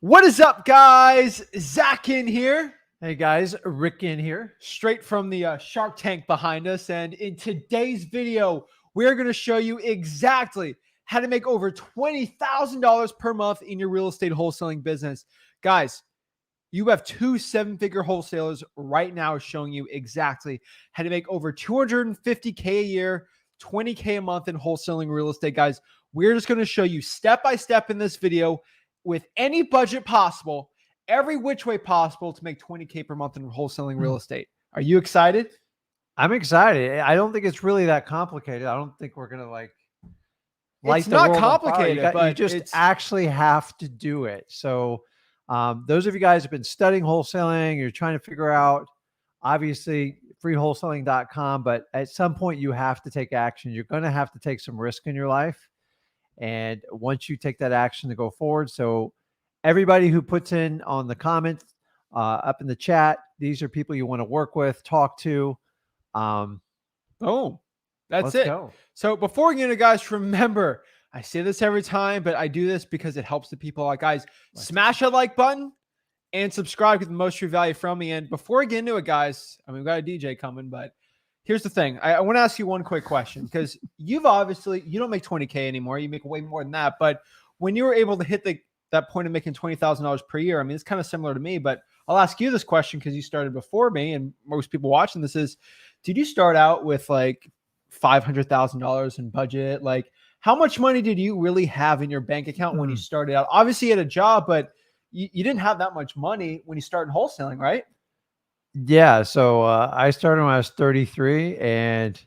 What is up, guys? Zach Ginn here, Hey guys, Rick in here. straight from the Shark Tank behind us. And in today's video, we're going to show you exactly how to make over $20,000 per month in your real estate wholesaling business. Guys, you have two seven-figure wholesalers right now showing you exactly how to make over $250K a year, $20K a month in wholesaling real estate. Guys, we're just going to show you step-by-step in this video with any budget possible, every which way possible to make $20K per month in wholesaling real estate. Are you excited? I'm excited. I don't think it's really that complicated. I don't think we're going to light It's the not world on fire. complicated, but you just it's actually have to do it. So those of you guys have been studying wholesaling, you're trying to figure out, obviously, freewholesaling.com, but at some point you have to take action. You're going to have to take some risk in your life. And once you take that action to go forward, so everybody who puts in on the comments up in the chat, these are people you want to work with, talk to. That's Let's it. go. So before we get into, guys, remember, I say this every time, but I do this because it helps the people. Like, guys, smash that like button and subscribe, get the most true value from me. And before we get into it, guys, I mean, we've got a DJ coming, but here's the thing. I want to ask you one quick question, because you don't make 20K anymore. You make way more than that. But when you were able to hit that point of making $20,000 per year, I mean, it's kind of similar to me, but I'll ask you this question because you started before me, and most people watching this is, did you start out with like $500,000 in budget? Like, how much money did you really have in your bank account when you started out? Obviously you had a job, but you didn't have that much money when you started wholesaling, right? Yeah. So I started when I was 33, and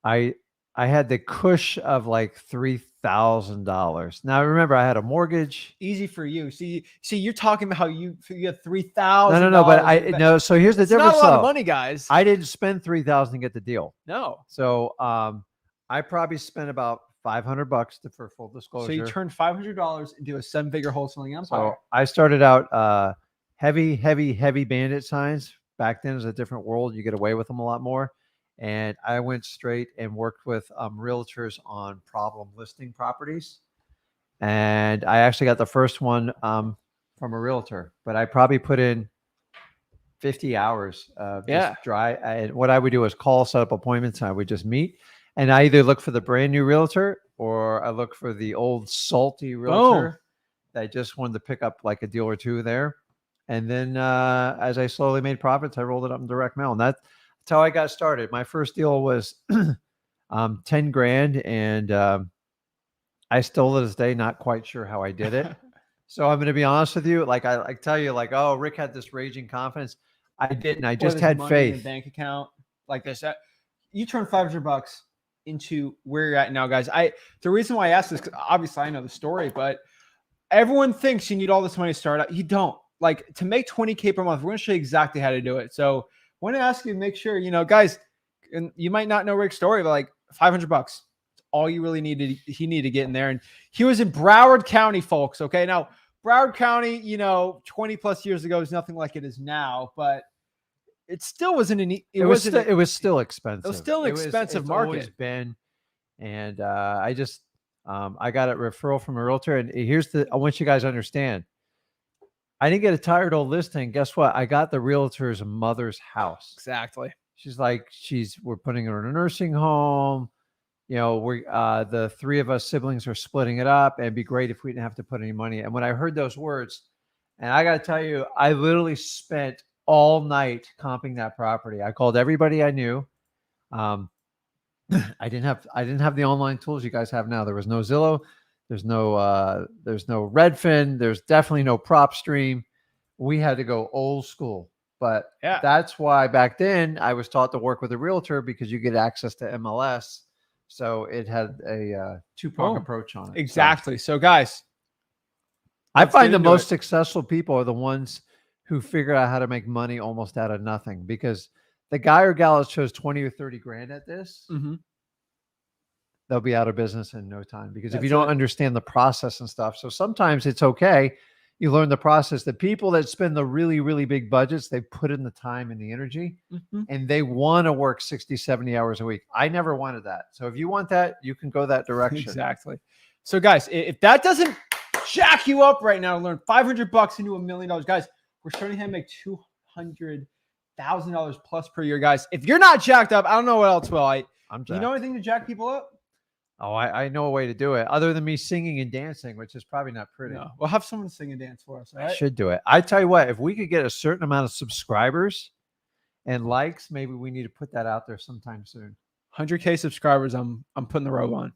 I had the cush of like $3,000. Now remember, I had a mortgage. Easy for you. See, you're talking about how you had $3,000. No. But no. So here's the it's difference. not a lot of money, guys. I didn't spend $3,000 to get the deal. No. So I probably spent about $500 for full disclosure. So you turned $500 into a seven-figure wholesaling empire. So I started out heavy bandit signs. Back then, it was a different world. You get away with them a lot more. And I went straight and worked with realtors on problem listing properties. And I actually got the first one from a realtor, but I probably put in 50 hours of just dry. And what I would do is call, set up appointments, and I would just meet. And I either look for the brand new realtor, or I look for the old salty realtor that just wanted to pick up like a deal or two there. And then as I slowly made profits, I rolled it up in direct mail. And that's how I got started. My first deal was 10 grand. And I still to this day, not quite sure how I did it. So I'm going to be honest with you. Like I tell you, like, oh, Rick had this raging confidence. I didn't. I just had faith. In bank account like this. You turned $500 into where you're at now, guys. The reason why I asked this, because obviously I know the story, but everyone thinks you need all this money to start out. You don't. Like, to make 20K per month, we're going to show you exactly how to do it. So I want to ask you to make sure, guys, and you might not know Rick's story, but like $500, it's all you really needed. He needed to get in there. And he was in Broward County, folks. Okay. Now, Broward County, 20 plus years ago is nothing like it is now, but it still wasn't it was still expensive. It was still an expensive market. Always been. And I got a referral from a realtor. And I want you guys to understand, I didn't get a tired old listing. Guess what? I got the realtor's mother's house. Exactly. She's like, we're putting her in a nursing home. The three of us siblings are splitting it up, and it'd be great if we didn't have to put any money. And when I heard those words, and I got to tell you, I literally spent all night comping that property. I called everybody I knew. I didn't have the online tools you guys have now. There was no Zillow. There's no Redfin. There's definitely no PropStream. We had to go old school. But that's why back then I was taught to work with a realtor, because you get access to MLS. So it had a two-prong approach on it. Exactly. So guys, I find the most successful people are the ones who figure out how to make money almost out of nothing, because the guy or gal that shows 20 or 30 grand at this, they'll be out of business in no time, because if you don't understand the process and stuff. So sometimes it's okay. You learn the process. The people that spend the really, really big budgets, they put in the time and the energy, and they want to work 60, 70 hours a week. I never wanted that. So if you want that, you can go that direction. Exactly. So guys, if that doesn't jack you up right now to learn $500 into $1 million. Guys, we're starting to make $200,000 plus per year, guys. If you're not jacked up, I don't know what else will. I'm Do jacked. you know anything to jack people up? Oh, I know a way to do it other than me singing and dancing, which is probably not pretty. No. We'll have someone sing and dance for us. All right? I should do it. I tell you what, if we could get a certain amount of subscribers and likes, maybe we need to put that out there sometime soon. 100K subscribers. I'm putting the robe on.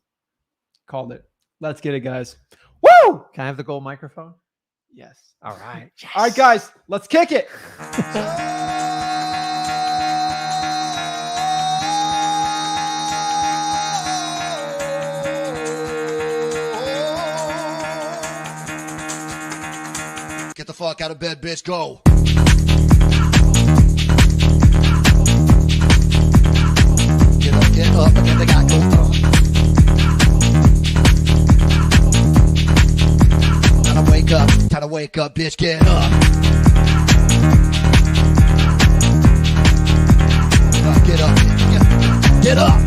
Called it. Let's get it, guys. Woo! Can I have the gold microphone? Yes. All right. Yes. All right, guys. Let's kick it. Get the fuck out of bed, bitch. Go. Get up, again, they got go. Time to wake up, bitch, get up. Get up, get up.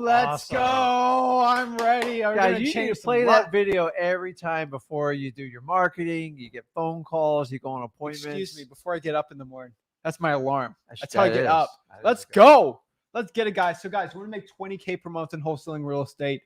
Let's go. I'm ready. Guys, you need to play that video every time before you do your marketing. You get phone calls. You go on appointments. Excuse me, before I get up in the morning. That's my alarm. That's how That I get is. up. That Let's is good. go. Let's get it, guys. So, guys, we're going to make $20K per month in wholesaling real estate.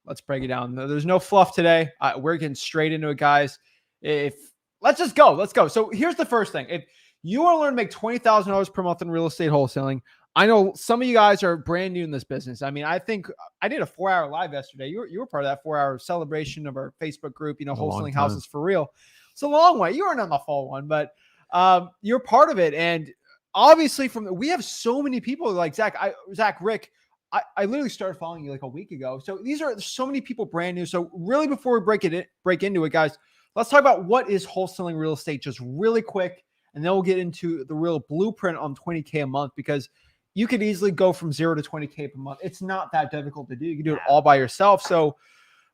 Let's break it down. There's no fluff today. We're getting straight into it, guys. Let's just go. Let's go. So, here's the first thing. If you want to learn to make $20,000 per month in real estate wholesaling, I know some of you guys are brand new in this business. I mean, I think I did a 4-hour live yesterday. You were part of that 4-hour celebration of our Facebook group, Wholesaling Houses for Real. It's a long way. You weren't on the full one, but you're part of it. And obviously we have so many people like Rick, I literally started following you like a week ago. So there's so many people brand new. So really before we break into it, guys, let's talk about what is wholesaling real estate just really quick. And then we'll get into the real blueprint on $20K a month, because you could easily go from 0 to $20K per month. It's not that difficult to do. You can do it all by yourself. So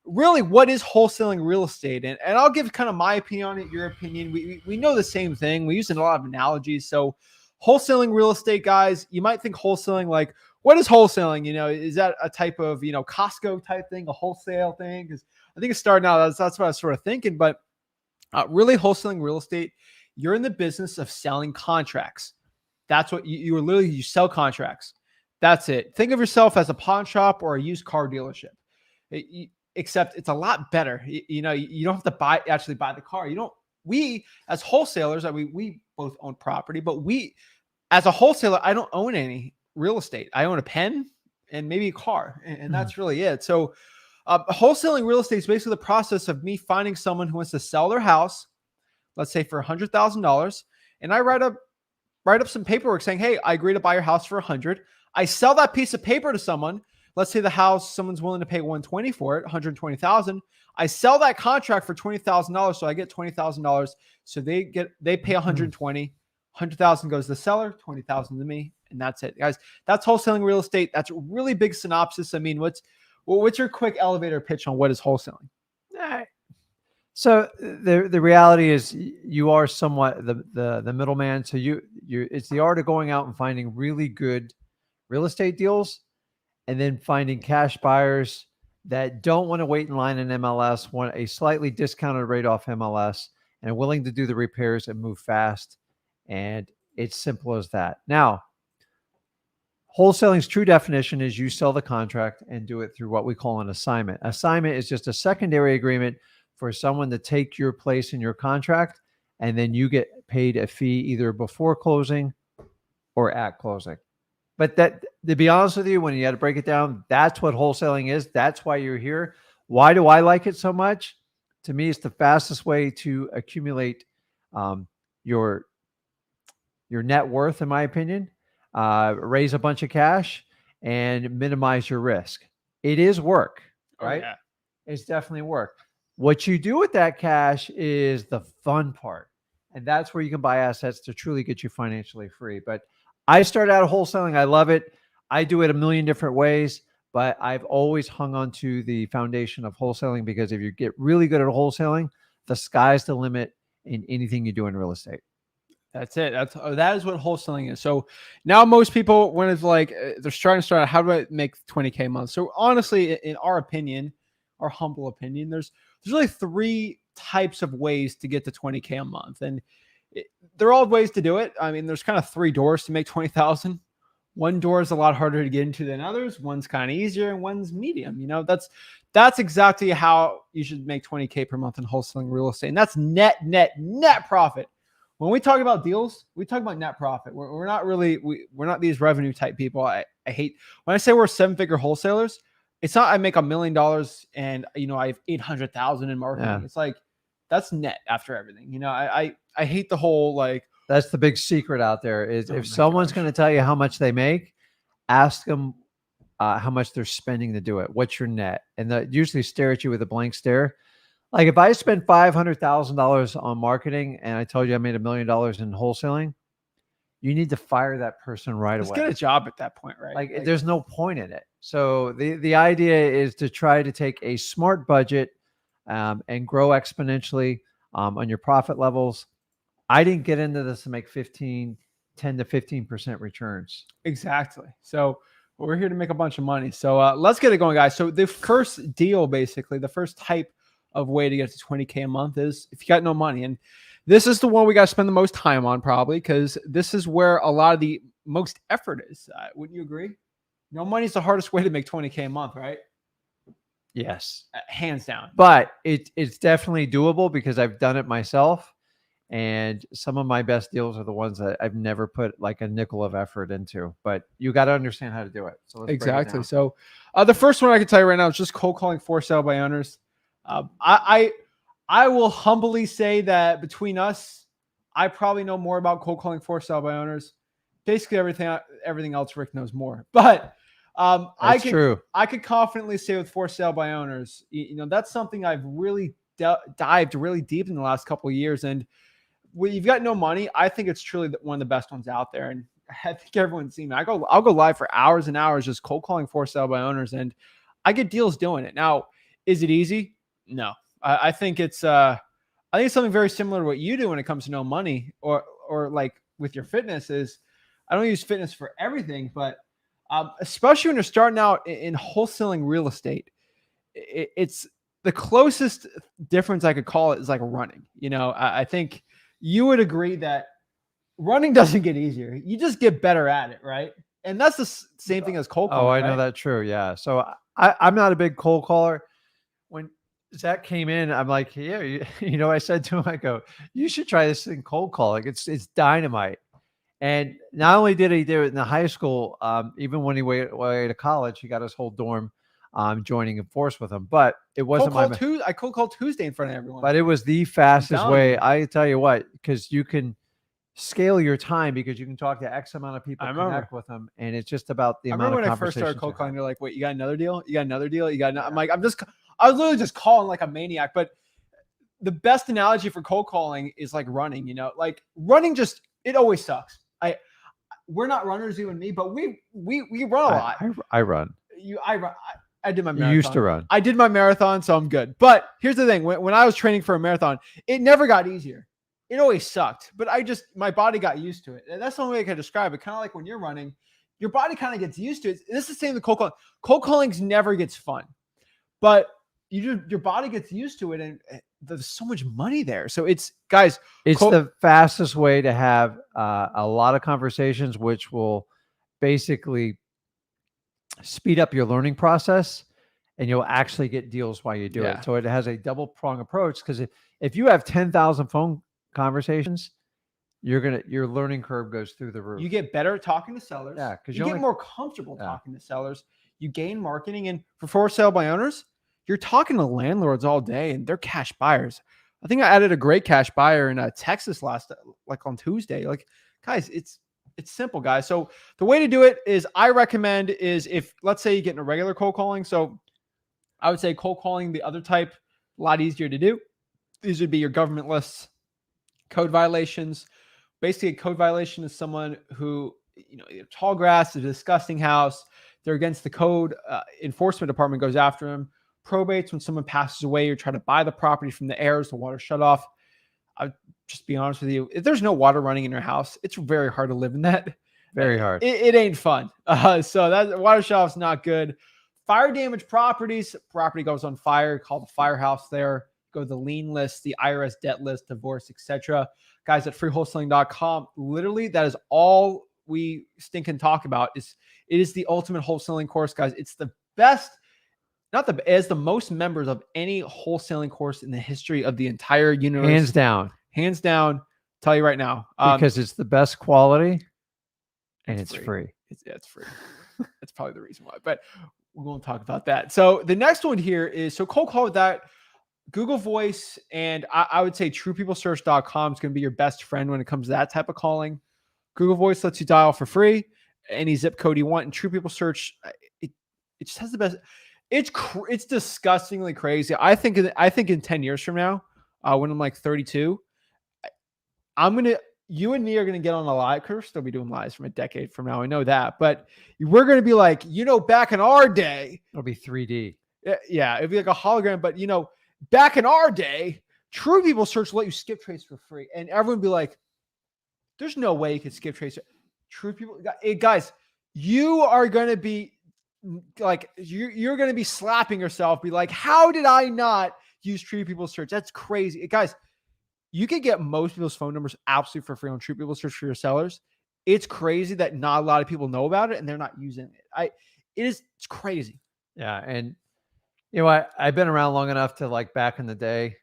really, what is wholesaling real estate? And I'll give kind of my opinion on it, your opinion. We know the same thing. We use a lot of analogies. So wholesaling real estate, guys, you might think wholesaling like, what is wholesaling? Is that a type of, Costco type thing, a wholesale thing? Because I think it's starting out, that's what I was sort of thinking. But really, wholesaling real estate, you're in the business of selling contracts. That's what you sell contracts. That's it. Think of yourself as a pawn shop or a used car dealership, except it's a lot better. You don't have to actually buy the car. We as wholesalers, we both own property, but as a wholesaler, I don't own any real estate. I own a pen and maybe a car, and that's really it. So wholesaling real estate is basically the process of me finding someone who wants to sell their house, let's say for $100,000, and I write up some paperwork saying, hey, I agree to buy your house for 100. I sell that piece of paper to someone. Let's say the house, someone's willing to pay 120 for it, 120,000. I sell that contract for $20,000. So I get $20,000. So they pay 120, 100,000 goes to the seller, 20,000 to me. And that's it, guys. That's wholesaling real estate. That's a really big synopsis. I mean, what's your quick elevator pitch on what is wholesaling? So the reality is you are somewhat the middleman. So it's the art of going out and finding really good real estate deals, and then finding cash buyers that don't want to wait in line in MLS, want a slightly discounted rate off MLS, and are willing to do the repairs and move fast. And it's simple as that. Now, wholesaling's true definition is you sell the contract and do it through what we call an assignment. Assignment is just a secondary agreement for someone to take your place in your contract, and then you get paid a fee either before closing or at closing. But that, to be honest with you, when you had to break it down, that's what wholesaling is. That's why you're here. Why do I like it so much? To me, it's the fastest way to accumulate your net worth, in my opinion, raise a bunch of cash, and minimize your risk. It is work, right? Oh, yeah. It's definitely work. What you do with that cash is the fun part. And that's where you can buy assets to truly get you financially free. But I started out wholesaling. I love it. I do it a million different ways, but I've always hung on to the foundation of wholesaling because if you get really good at wholesaling, the sky's the limit in anything you do in real estate. That's it. That is what wholesaling is. So now most people, when it's like they're trying to start out, how do I make 20K a month? So honestly, in our opinion, our humble opinion, there's really 3 types of ways to get to 20K a month, and they're all ways to do it. I mean, there's kind of 3 doors to make 20,000. One door is a lot harder to get into than others. One's kind of easier, and one's medium. You know, that's exactly how you should make 20K per month in wholesaling real estate, and that's net profit. When we talk about deals, we talk about net profit. We're not really, we're not these revenue type people. I hate when I say we're 7-figure wholesalers. It's not I make $1 million and I have 800,000 in marketing. Yeah. It's like that's net after everything. I hate the whole like. That's the big secret out there is if my someone's gosh. going to tell you how much they make, ask them how much they're spending to do it. What's your net? And they usually stare at you with a blank stare. Like if I spent $500,000 on marketing and I told you I made $1 million in wholesaling, you need to fire that person right Let's away. get a job at that point, right? Like there's no point in it. So the idea is to try to take a smart budget and grow exponentially on your profit levels. I didn't get into this to make 10 to 15% returns. Exactly. So we're here to make a bunch of money. So let's get it going, guys. So the first deal, basically, the first type of way to get to 20K a month is if you got no money. And this is the one we got to spend the most time on probably because this is where a lot of the most effort is. Wouldn't you agree? No money is the hardest way to make 20K a month, right? Yes. Hands down. But it's definitely doable because I've done it myself. And some of my best deals are the ones that I've never put like a nickel of effort into, but you got to understand how to do it. So let's break it exactly. down. So the first one I can tell you right now is just cold calling for sale by owners. I will humbly say that between us, I probably know more about cold calling for sale by owners. Basically everything else Rick knows more, but I could confidently say with for sale by owners, that's something I've really dived really deep in the last couple of years. And when you've got no money, I think it's truly one of the best ones out there. And I think everyone's seen me. I'll go live for hours and hours just cold calling for sale by owners, and I get deals doing it. Now, is it easy? No. I think it's something very similar to what you do when it comes to no money or like with your fitness is I don't use fitness for everything, but especially when you're starting out in wholesaling real estate, it's the closest difference I could call it is like running. I think you would agree that running doesn't get easier. You just get better at it, right? And that's the same thing as cold calling. Oh, I know that. True. Yeah. So I'm not a big cold caller. When Zach came in, I'm like, yeah, I said to him, I go, you should try this thing cold calling. It's dynamite. And not only did he do it in the high school, even when he went away to college, he got his whole dorm joining in force with him. But it wasn't I cold called Tuesday in front of everyone. But it was the fastest way. I tell you what, because you can scale your time because you can talk to X amount of people, connect with them, and it's just about the amount of conversations. I remember when I first started cold calling, you're like, wait, you got another deal? You got another deal? You got I'm like, I was literally just calling like a maniac. But the best analogy for cold calling is like running, like running it always sucks. We're not runners, you and me, but we run a lot. I run. I did my marathon. You used to run. I did my marathon, so I'm good. But here's the thing. When I was training for a marathon, it never got easier. It always sucked. But my body got used to it. And that's the only way I can describe it. Kind of like when you're running, your body kind of gets used to it. This is the same with cold calling. Cold calling never gets fun. But your body gets used to it, and there's so much money there. So it's the fastest way to have a lot of conversations, which will basically speed up your learning process, and you'll actually get deals while you do it. So it has a double prong approach because if you have 10,000 phone conversations, your learning curve goes through the roof. You get better at talking to sellers. Yeah, because you get more comfortable talking to sellers. You gain marketing, and for sale by owners, you're talking to landlords all day, and they're cash buyers. I think I added a great cash buyer in Texas on Tuesday. Like, guys, it's simple, guys. So the way to do it is I recommend is if, let's say you get into regular cold calling. So I would say cold calling, the other type, a lot easier to do. These would be your government lists, code violations. Basically, a code violation is someone who either tall grass, a disgusting house. They're against the code. Enforcement department goes after them. Probates when someone passes away. You're trying to buy the property from the heirs. The water shut off. I'll just be honest with you. If there's no water running in your house, it's very hard to live in that. Very hard. It ain't fun. So that water shut off's not good. Fire damage properties. Property goes on fire. Call the firehouse there. Go to the lien list, the IRS debt list, divorce, etc. Guys at freewholesaling.com. Literally, that is all we stinking talk about. It is the ultimate wholesaling course, guys. It's the best. It has the most members of any wholesaling course in the history of the entire universe. Hands down. Tell you right now. Because it's the best quality and it's free. It's free. That's probably the reason why. But we won't talk about that. So the next one here is, so cold call with that. Google Voice, and I would say truepeoplesearch.com is going to be your best friend when it comes to that type of calling. Google Voice lets you dial for free any zip code you want. And True People Search, it just has the best. It's disgustingly crazy. I think in 10 years from now, when I'm like 32, you and me are going to get on a live, because we're still be doing lives from a decade from now. I know that, but we're going to be like, back in our day, it'll be 3D. Yeah. It'd be like a hologram, but back in our day, True People Search let you skip trace for free. And everyone would be like, there's no way you could skip trace. True People, guys, you are going to be like, you're going to be slapping yourself, be like, how did I not use True People Search? That's crazy. Guys, you can get most people's phone numbers absolutely for free on True People Search for your sellers. It's crazy that not a lot of people know about it and they're not using it. It's crazy. Yeah. And I've been around long enough to, like, back in the day,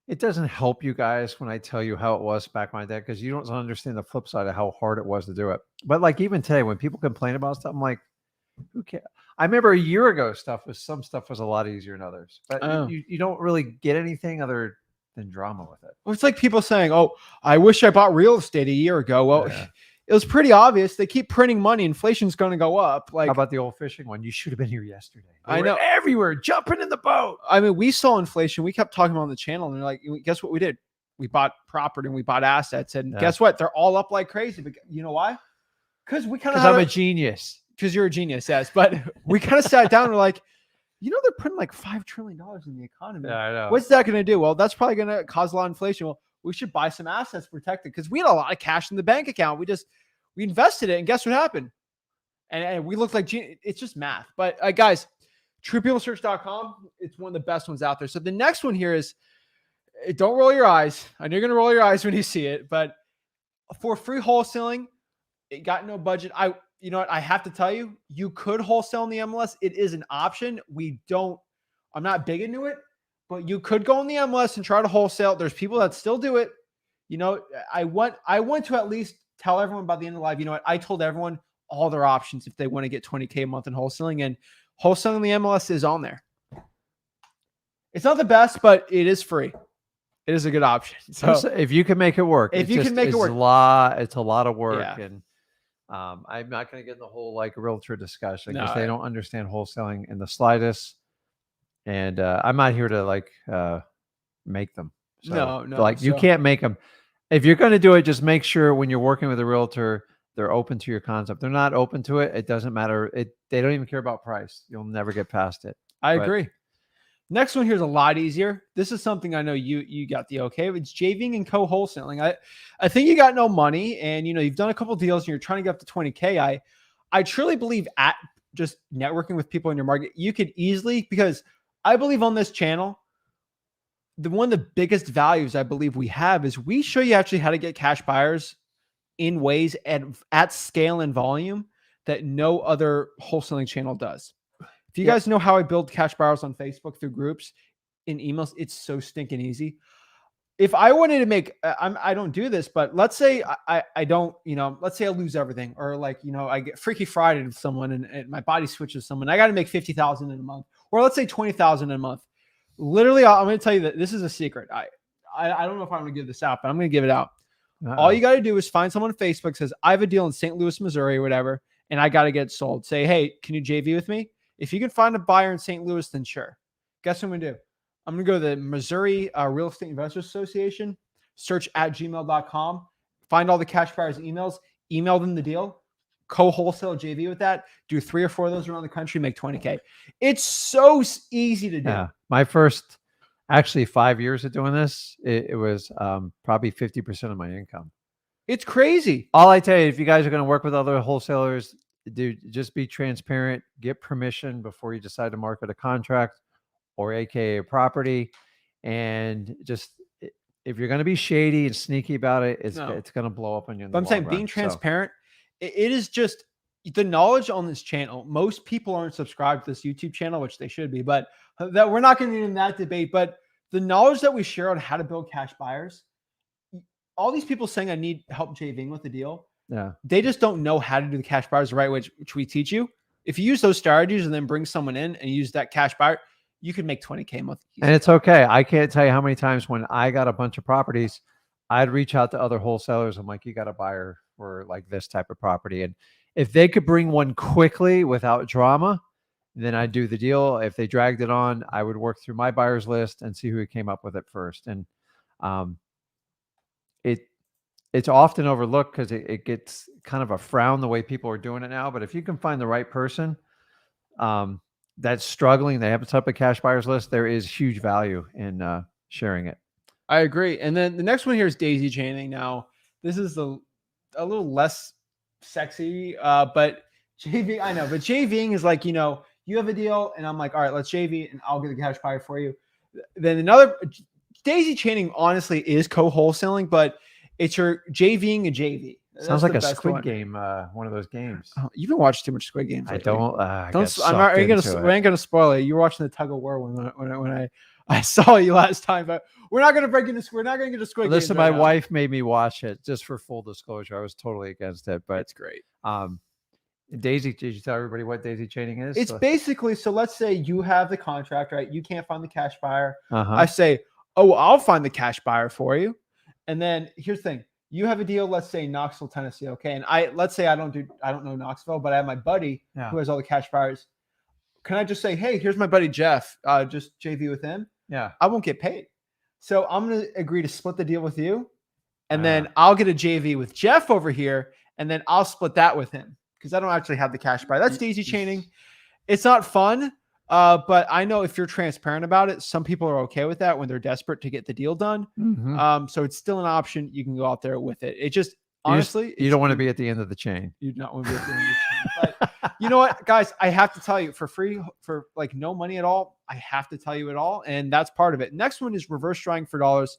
it doesn't help you guys when I tell you how it was back in my day, because you don't understand the flip side of how hard it was to do it. But like even today, when people complain about stuff, I'm like, who cares? I remember a year ago, some stuff was a lot easier than others, but you don't really get anything other than drama with it. Well, it's like people saying, "Oh, I wish I bought real estate a year ago." Well, it was pretty obvious. They keep printing money. Inflation's going to go up. Like, how about the old fishing one? You should have been here yesterday. I know, everywhere, jumping in the boat. I mean, we saw inflation. We kept talking about on the channel, and they're like, guess what we did? We bought property and we bought assets, and guess what? They're all up like crazy. But you know why? Because I'm a genius. Because you're a genius, yes. But we kind of sat down and we're like, they're printing like $5 trillion in the economy. Yeah, I know. What's that going to do? Well, that's probably going to cause a lot of inflation. Well, we should buy some assets protected, because we had a lot of cash in the bank account. We invested it, and guess what happened? And we looked like it's just math. But guys, truepeoplesearch.com, it's one of the best ones out there. So the next one here is, don't roll your eyes. I know you're going to roll your eyes when you see it, but for free wholesaling, it got no budget. You know what? I have to tell you, you could wholesale in the MLS. It is an option. I'm not big into it, but you could go in the MLS and try to wholesale. There's people that still do it. I want to at least tell everyone by the end of the live, I told everyone all their options if they want to get $20K a month in wholesaling, and wholesaling the MLS is on there. It's not the best, but it is free. It is a good option. So if you can make it work, it's a lot of work. Yeah. And I'm not going to get in the whole like realtor discussion, because they don't understand wholesaling in the slightest. And I'm not here to make them. So, no. You can't make them. If you're going to do it, just make sure when you're working with a realtor, they're open to your concept. They're not open to it, it doesn't matter. They don't even care about price. You'll never get past it. I agree. Next one here is a lot easier. This is something I know you got the okay. It's JVing and co-wholesaling. I think you got no money, and you've done a couple deals and you're trying to get up to 20K. I truly believe at just networking with people in your market, you could easily, because I believe on this channel, one of the biggest values I believe we have is we show you actually how to get cash buyers in ways at scale and volume that no other wholesaling channel does. If you guys know how I build cash buyers on Facebook through groups in emails, it's so stinking easy. If I wanted to make, I don't do this, but let's say I don't, let's say I lose everything, or I get Freaky Friday with someone and my body switches someone. I got to make 50,000 in a month, or let's say 20,000 in a month. Literally, I'm going to tell you that this is a secret. I don't know if I'm going to give this out, but I'm going to give it out. All you got to do is find someone on Facebook, says, I have a deal in St. Louis, Missouri, or whatever, and I got to get it sold. Say, hey, can you JV with me? If you can find a buyer in St. Louis, then sure. Guess what I'm going to do? I'm going to go to the Missouri Real Estate Investors Association, search at gmail.com, find all the cash buyers' emails, email them the deal, co-wholesale JV with that, do 3 or 4 of those around the country, make 20K. It's so easy to do. Yeah. My first, actually 5 years of doing this, it was probably 50% of my income. It's crazy. All I tell you, if you guys are going to work with other wholesalers, dude, just be transparent, get permission before you decide to market a contract or AKA a property. And just, if you're going to be shady and sneaky about it, it's going to blow up on you. But I'm saying being transparent, it is just the knowledge on this channel. Most people aren't subscribed to this YouTube channel, which they should be, but that we're not going to get in that debate. But the knowledge that we share on how to build cash buyers, all these people saying I need help JVing with the deal. Yeah. They just don't know how to do the cash buyers the right way, which we teach you. If you use those strategies and then bring someone in and use that cash buyer, you can make 20K a month. And it's okay. I can't tell you how many times when I got a bunch of properties, I'd reach out to other wholesalers. I'm like, you got a buyer for like this type of property. And if they could bring one quickly without drama, then I'd do the deal. If they dragged it on, I would work through my buyers list and see who came up with it first. And it's often overlooked because it gets kind of a frown the way people are doing it now. But if you can find the right person that's struggling, they have a type of cash buyers list, there is huge value in sharing it. I agree. And then the next one here is daisy chaining. Now, this is a little less sexy, but JV, I know, but JVing is like, you have a deal and I'm like, all right, let's JV and I'll get the cash buyer for you. Then another daisy chaining honestly is co-wholesaling, but it's your JVing a JV. Sounds like a Squid Game, one of those games. Oh, you've been watching too much Squid Games. I don't. We ain't gonna spoil it. You were watching the tug of war when I saw you last time, but we're not gonna break into. We're not gonna get to Squid Games. Listen, my wife made me watch it just for full disclosure. I was totally against it, but it's great. Daisy, did you tell everybody what daisy chaining is? It's basically, so let's say you have the contract, right? You can't find the cash buyer. Uh-huh. I say, oh, I'll find the cash buyer for you. And then here's the thing. You have a deal, let's say Knoxville, Tennessee. Okay. And let's say I don't know Knoxville, but I have my buddy who has all the cash buyers. Can I just say, hey, here's my buddy Jeff, just JV with him? Yeah. I won't get paid. So I'm going to agree to split the deal with you. And then I'll get a JV with Jeff over here. And then I'll split that with him because I don't actually have the cash buyer. That's daisy chaining. It's not fun. But I know if you're transparent about it, some people are okay with that when they're desperate to get the deal done. Mm-hmm. So it's still an option. You can go out there with it. It just, honestly, you don't want to be at the end of the chain. You do not want to be at the end of the chain. But you know what, guys, I have to tell you for free, for like no money at all. I have to tell you it all. And that's part of it. Next one is reverse drawing for dollars.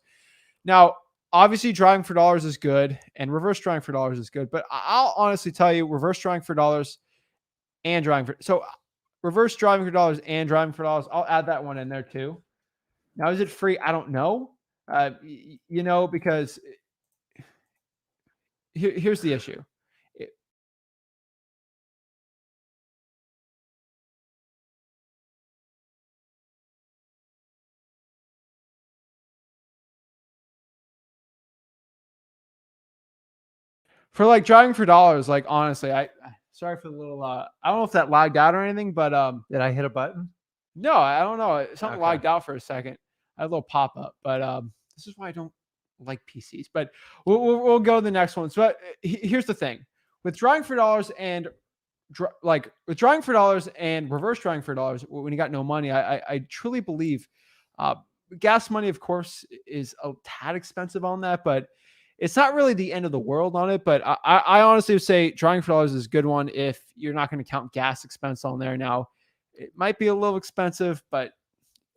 Now, obviously drawing for dollars is good and reverse drawing for dollars is good, but I'll honestly tell you reverse drawing for dollars and drawing for, so reverse driving for dollars and driving for dollars. I'll add that one in there too. Now, is it free? I don't know. Because here's the issue. For like driving for dollars, like honestly, sorry for the little I don't know if that lagged out or anything, but did I hit a button? No, I don't know. Something lagged out for a second. I had a little pop up, but this is why I don't like PCs. But we'll go to the next one. So here's the thing: with drawing for dollars and with drawing for dollars and reverse drawing for dollars, when you got no money, I truly believe gas money, of course, is a tad expensive on that, but it's not really the end of the world on it. But I honestly would say drawing for dollars is a good one if you're not going to count gas expense on there. Now, it might be a little expensive, but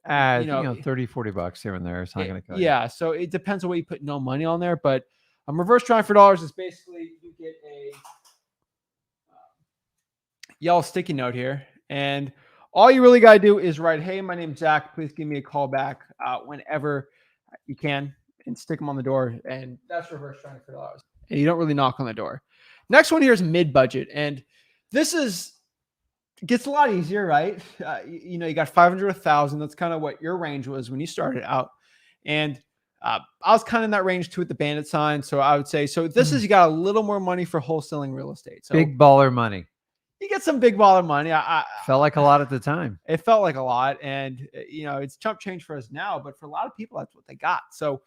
30, 40 bucks here and there. It's not going to cut. Yeah. So it depends on what you put no money on there, but reverse drawing for dollars is basically you get a yellow sticky note here. And all you really got to do is write, hey, my name's Zach. Please give me a call back whenever you can, and stick them on the door. And that's reverse drawing for dollars. And you don't really knock on the door. Next one here is mid-budget. And this gets a lot easier, right? You got 500 to 1,000. That's kind of what your range was when you started out. And I was kind of in that range too with the bandit sign. So I would say, this is, you got a little more money for wholesaling real estate. So big baller money. You get some big baller money. I felt like a lot at the time. It felt like a lot. And, it's chump change for us now, but for a lot of people, that's what they got. So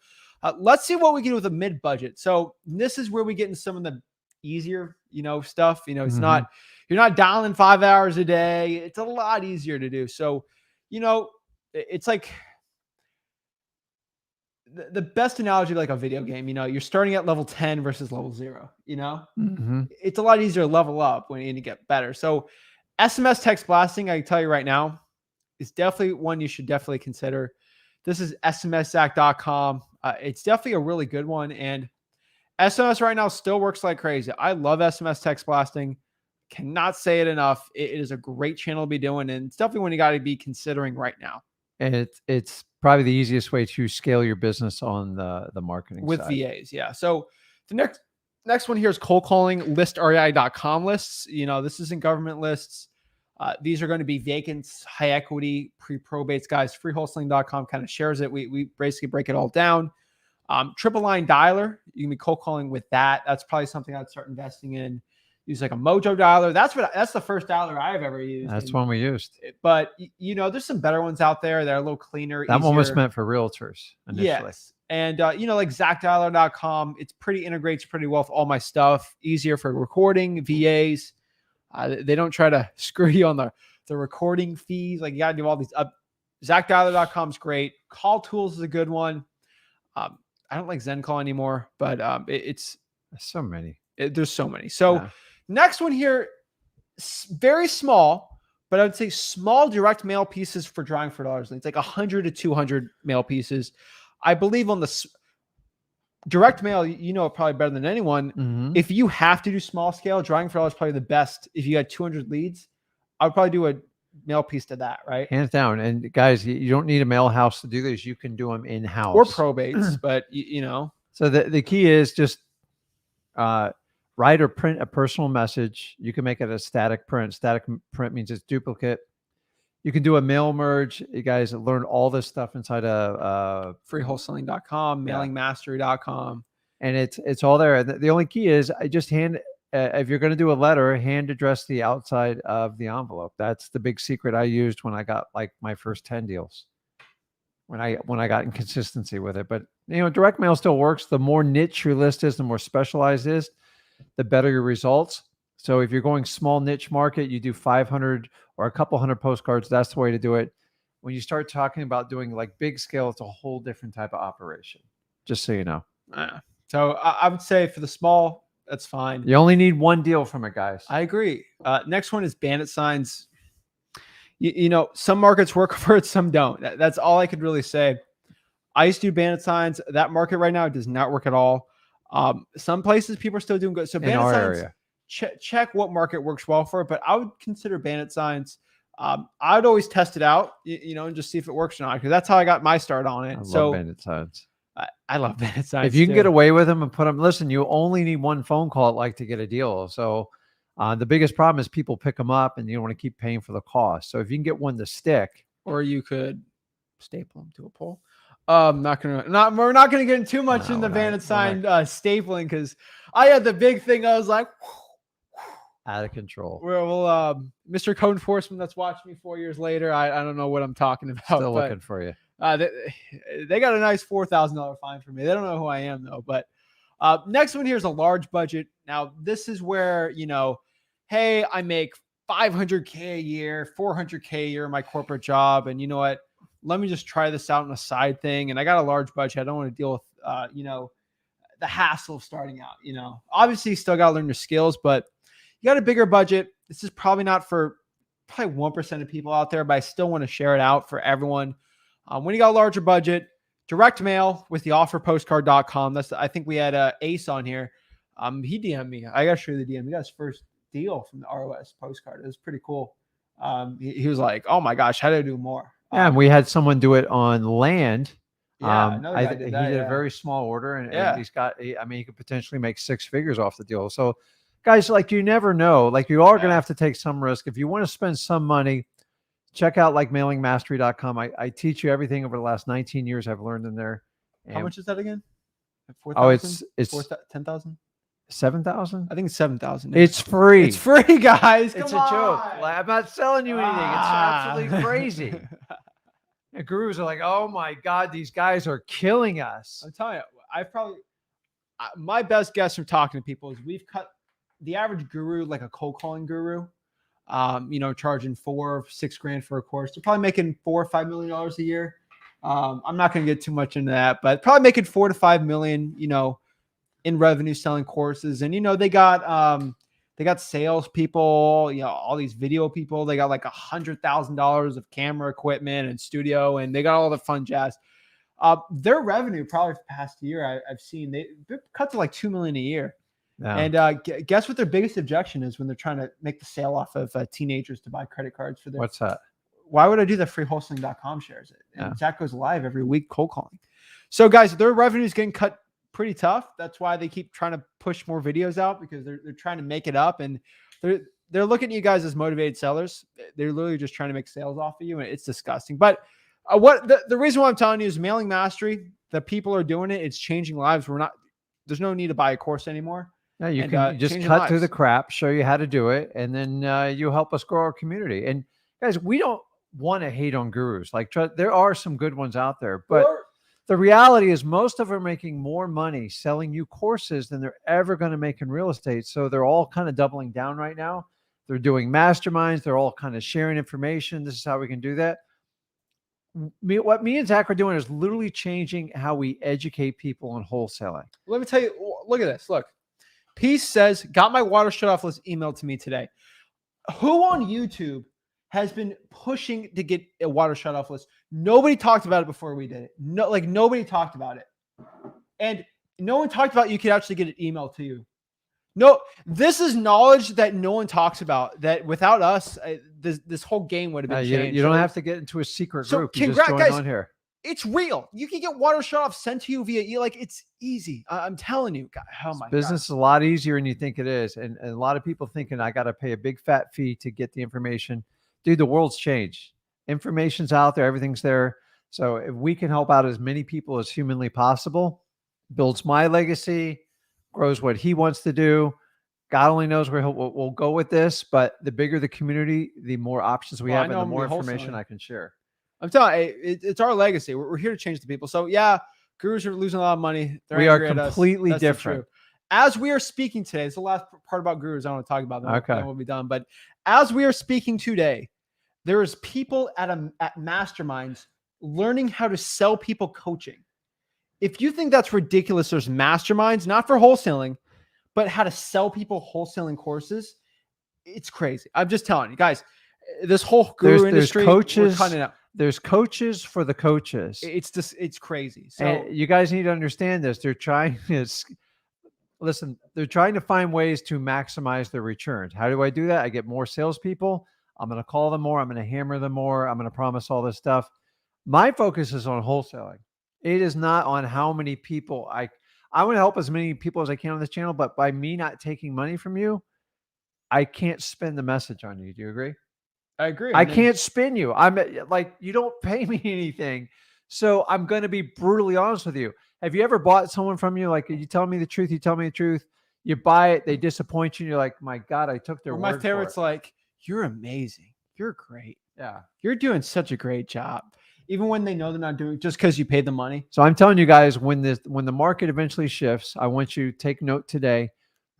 let's see what we can do with a mid-budget. So this is where we get into some of the easier, stuff. It's Mhm. not, you're not dialing 5 hours a day. It's a lot easier to do. So, it's like the best analogy, like a video game, you're starting at level 10 versus level 0, Mhm. it's a lot easier to level up when you get better. So SMS text blasting, I can tell you right now, is definitely one you should definitely consider. This is smszac.com. It's definitely a really good one. And SMS right now still works like crazy. I love SMS text blasting. Cannot say it enough. It is a great channel to be doing. And it's definitely one you got to be considering right now. And it's probably the easiest way to scale your business on the marketing With side. VAs. Yeah. So the next one here is cold calling listrei.com lists. This isn't government lists. These are going to be vacants, high equity, pre-probates, guys. Freewholesaling.com kind of shares it. We basically break it all down. Triple line dialer, you can be cold calling with that. That's probably something I'd start investing in. Use like a Mojo dialer. That's the first dialer I've ever used. That's one we used. But there's some better ones out there that are a little cleaner. That one was easier. meant for realtors initially. Yes. And like ZachDialer.com, it's integrates pretty well with all my stuff. Easier for recording, VAs. They don't try to screw you on the recording fees. Like you got to do all these up. ZachDialer.com is great. Call Tools is a good one. I don't like ZenCall anymore, but it's so many. There's so many. So next one here, very small, but I would say small direct mail pieces for drawing for dollars. It's like 100 to 200 mail pieces. I believe on the direct mail, it probably better than anyone. Mhm. If you have to do small scale, drawing for dollars is probably the best. If you got 200 leads, I would probably do a mail piece to that, right? Hands down. And guys, you don't need a mail house to do this. You can do them in house or probates, but So the key is just write or print a personal message. You can make it a static print. Static print means it's duplicate. You can do a mail merge. You guys learn all this stuff inside of freewholesaling.com, mailingmastery.com. And it's all there. The only key is I just if you're going to do a letter, hand address the outside of the envelope. That's the big secret I used when I got like my first 10 deals. When I got inconsistency with it. But direct mail still works. The more niche your list is, the more specialized it is, the better your results. So if you're going small niche market, you do 500 or a couple hundred postcards. That's the way to do it. When you start talking about doing like big scale, it's a whole different type of operation. Just so you know. So I would say for the small, that's fine. You only need one deal from it, guys. I agree. Next one is bandit signs. Some markets work for it, some don't. That's all I could really say. I used to do bandit signs. That market right now does not work at all. Some places people are still doing good. So bandit signs, area. Check what market works well for it. But I would consider bandit signs. I'd always test it out, and just see if it works or not, because that's how I got my start on it. I love bandit signs. I love bandit signs. If you can get away with them and put them, listen, you only need one phone call to get a deal. So the biggest problem is people pick them up and you don't want to keep paying for the cost. So if you can get one to stick, or you could staple them to a pole. We're not gonna get too much in the bandit sign stapling, because I had the big thing. I was like, out of control. Well, Mr. Code Enforcement that's watched me 4 years later, I don't know what I'm talking about. Still looking for you. They got a nice $4,000 fine for me. They don't know who I am though. But next one here is a large budget. Now this is where hey, I make $500K a year, $400K a year in my corporate job, and you know what? Let me just try this out on a side thing. And I got a large budget. I don't want to deal with the hassle of starting out. Obviously you still got to learn your skills, but you got a bigger budget. This is probably not for 1% of people out there, but I still want to share it out for everyone. When you got a larger budget, direct mail with the offerpostcard.com. I think we had Ace on here. He DM'd me. I got to show you the DM. He got his first deal from the ROS postcard. It was pretty cool. He was like, oh my gosh, how do I do more? Yeah, and we had someone do it on land. Yeah, he did a very small order, and he could potentially make 6 figures off the deal. So guys, you never know, you are going to have to take some risk. If you want to spend some money, check out mailingmastery.com. I teach you everything over the last 19 years I've learned in there. How much is that again? 4,000? It's 10,000. 7,000? I think it's 7,000. It's free. It's free, guys. It's a joke. I'm not selling you anything. It's absolutely crazy. And gurus are like, oh my God, these guys are killing us. I'm telling you, my best guess from talking to people is we've cut the average guru, like a cold calling guru, charging $4-6 grand for a course, they're probably making $4 or $5 million a year. I'm not going to get too much into that, but probably making $4 to $5 million, in revenue selling courses. And, they got sales people, all these video people. They got like $100,000 of camera equipment and studio, and they got all the fun jazz. Their revenue probably for the past year, I've seen they cut to like $2 million a year. Yeah. And guess what their biggest objection is when they're trying to make the sale off of teenagers to buy credit cards for their. What's that? Why would I do that? Freewholesaling.com shares it. And Yeah. Zach goes live every week cold calling. So guys, their revenue is getting cut pretty tough. That's why they keep trying to push more videos out, because they're trying to make it up, and they're looking at you guys as motivated sellers. They're literally just trying to make sales off of you, and it's disgusting. But what the reason why I'm telling you is mailing mastery. The people are doing it. It's changing lives. There's no need to buy a course anymore. Yeah, you can just cut through the crap, show you how to do it, and then you help us grow our community. And guys, we don't want to hate on gurus. Like, there are some good ones out there, but the reality is most of them are making more money selling you courses than they're ever going to make in real estate. So they're all kind of doubling down right now. They're doing masterminds. They're all kind of sharing information. This is how we can do that. What me and Zach are doing is literally changing how we educate people on wholesaling. Let me tell you, look at this. Look, Peace says, got my water shut off list emailed to me today. Who on YouTube has been pushing to get a water shut off list? Nobody talked about it before we did it. Nobody talked about it. And no one talked about you could actually get an email to you. No, this is knowledge that no one talks about, that without us, this whole game would have been changed. You don't have to get into a secret group. So you just join guys, on here. It's real. You can get water shut off sent to you via it's easy. I'm telling you. God, oh my business is a lot easier than you think it is. And a lot of people thinking I got to pay a big fat fee to get the information. Dude, the world's changed. Information's out there. Everything's there. So if we can help out as many people as humanly possible, builds my legacy, grows what he wants to do. God only knows where we'll go with this, but the bigger the community, the more options we have and the more information I can share. I'm telling you, it's our legacy. We're here to change the people. So yeah, gurus are losing a lot of money. We are completely different. As we are speaking today, it's the last part about gurus I want to talk about. Okay. Then we'll be done. But as we are speaking today, there is people at masterminds learning how to sell people coaching. If you think that's ridiculous, there's masterminds, not for wholesaling, but how to sell people wholesaling courses. It's crazy. I'm just telling you guys, this whole guru industry, coaches, we're cutting it out. There's coaches for the coaches. It's crazy. So and you guys need to understand this. They're trying to they're trying to find ways to maximize their returns. How do I do that? I get more salespeople. I'm going to call them more. I'm going to hammer them more. I'm going to promise all this stuff. My focus is on wholesaling. It is not on how many people I want to help as many people as I can on this channel, but by me not taking money from you, I can't spin the message on you. Do you agree? I agree. I can't spin you. I'm like, you don't pay me anything. So I'm going to be brutally honest with you. Have you ever bought someone from you? Like, you tell me the truth. You tell me the truth. You buy it. They disappoint you. And you're like, my God, I took their word. My favorite's like, you're amazing. You're great. Yeah. You're doing such a great job. Even when they know they're not doing it, just because you paid the money. So I'm telling you guys, when the market eventually shifts, I want you to take note today,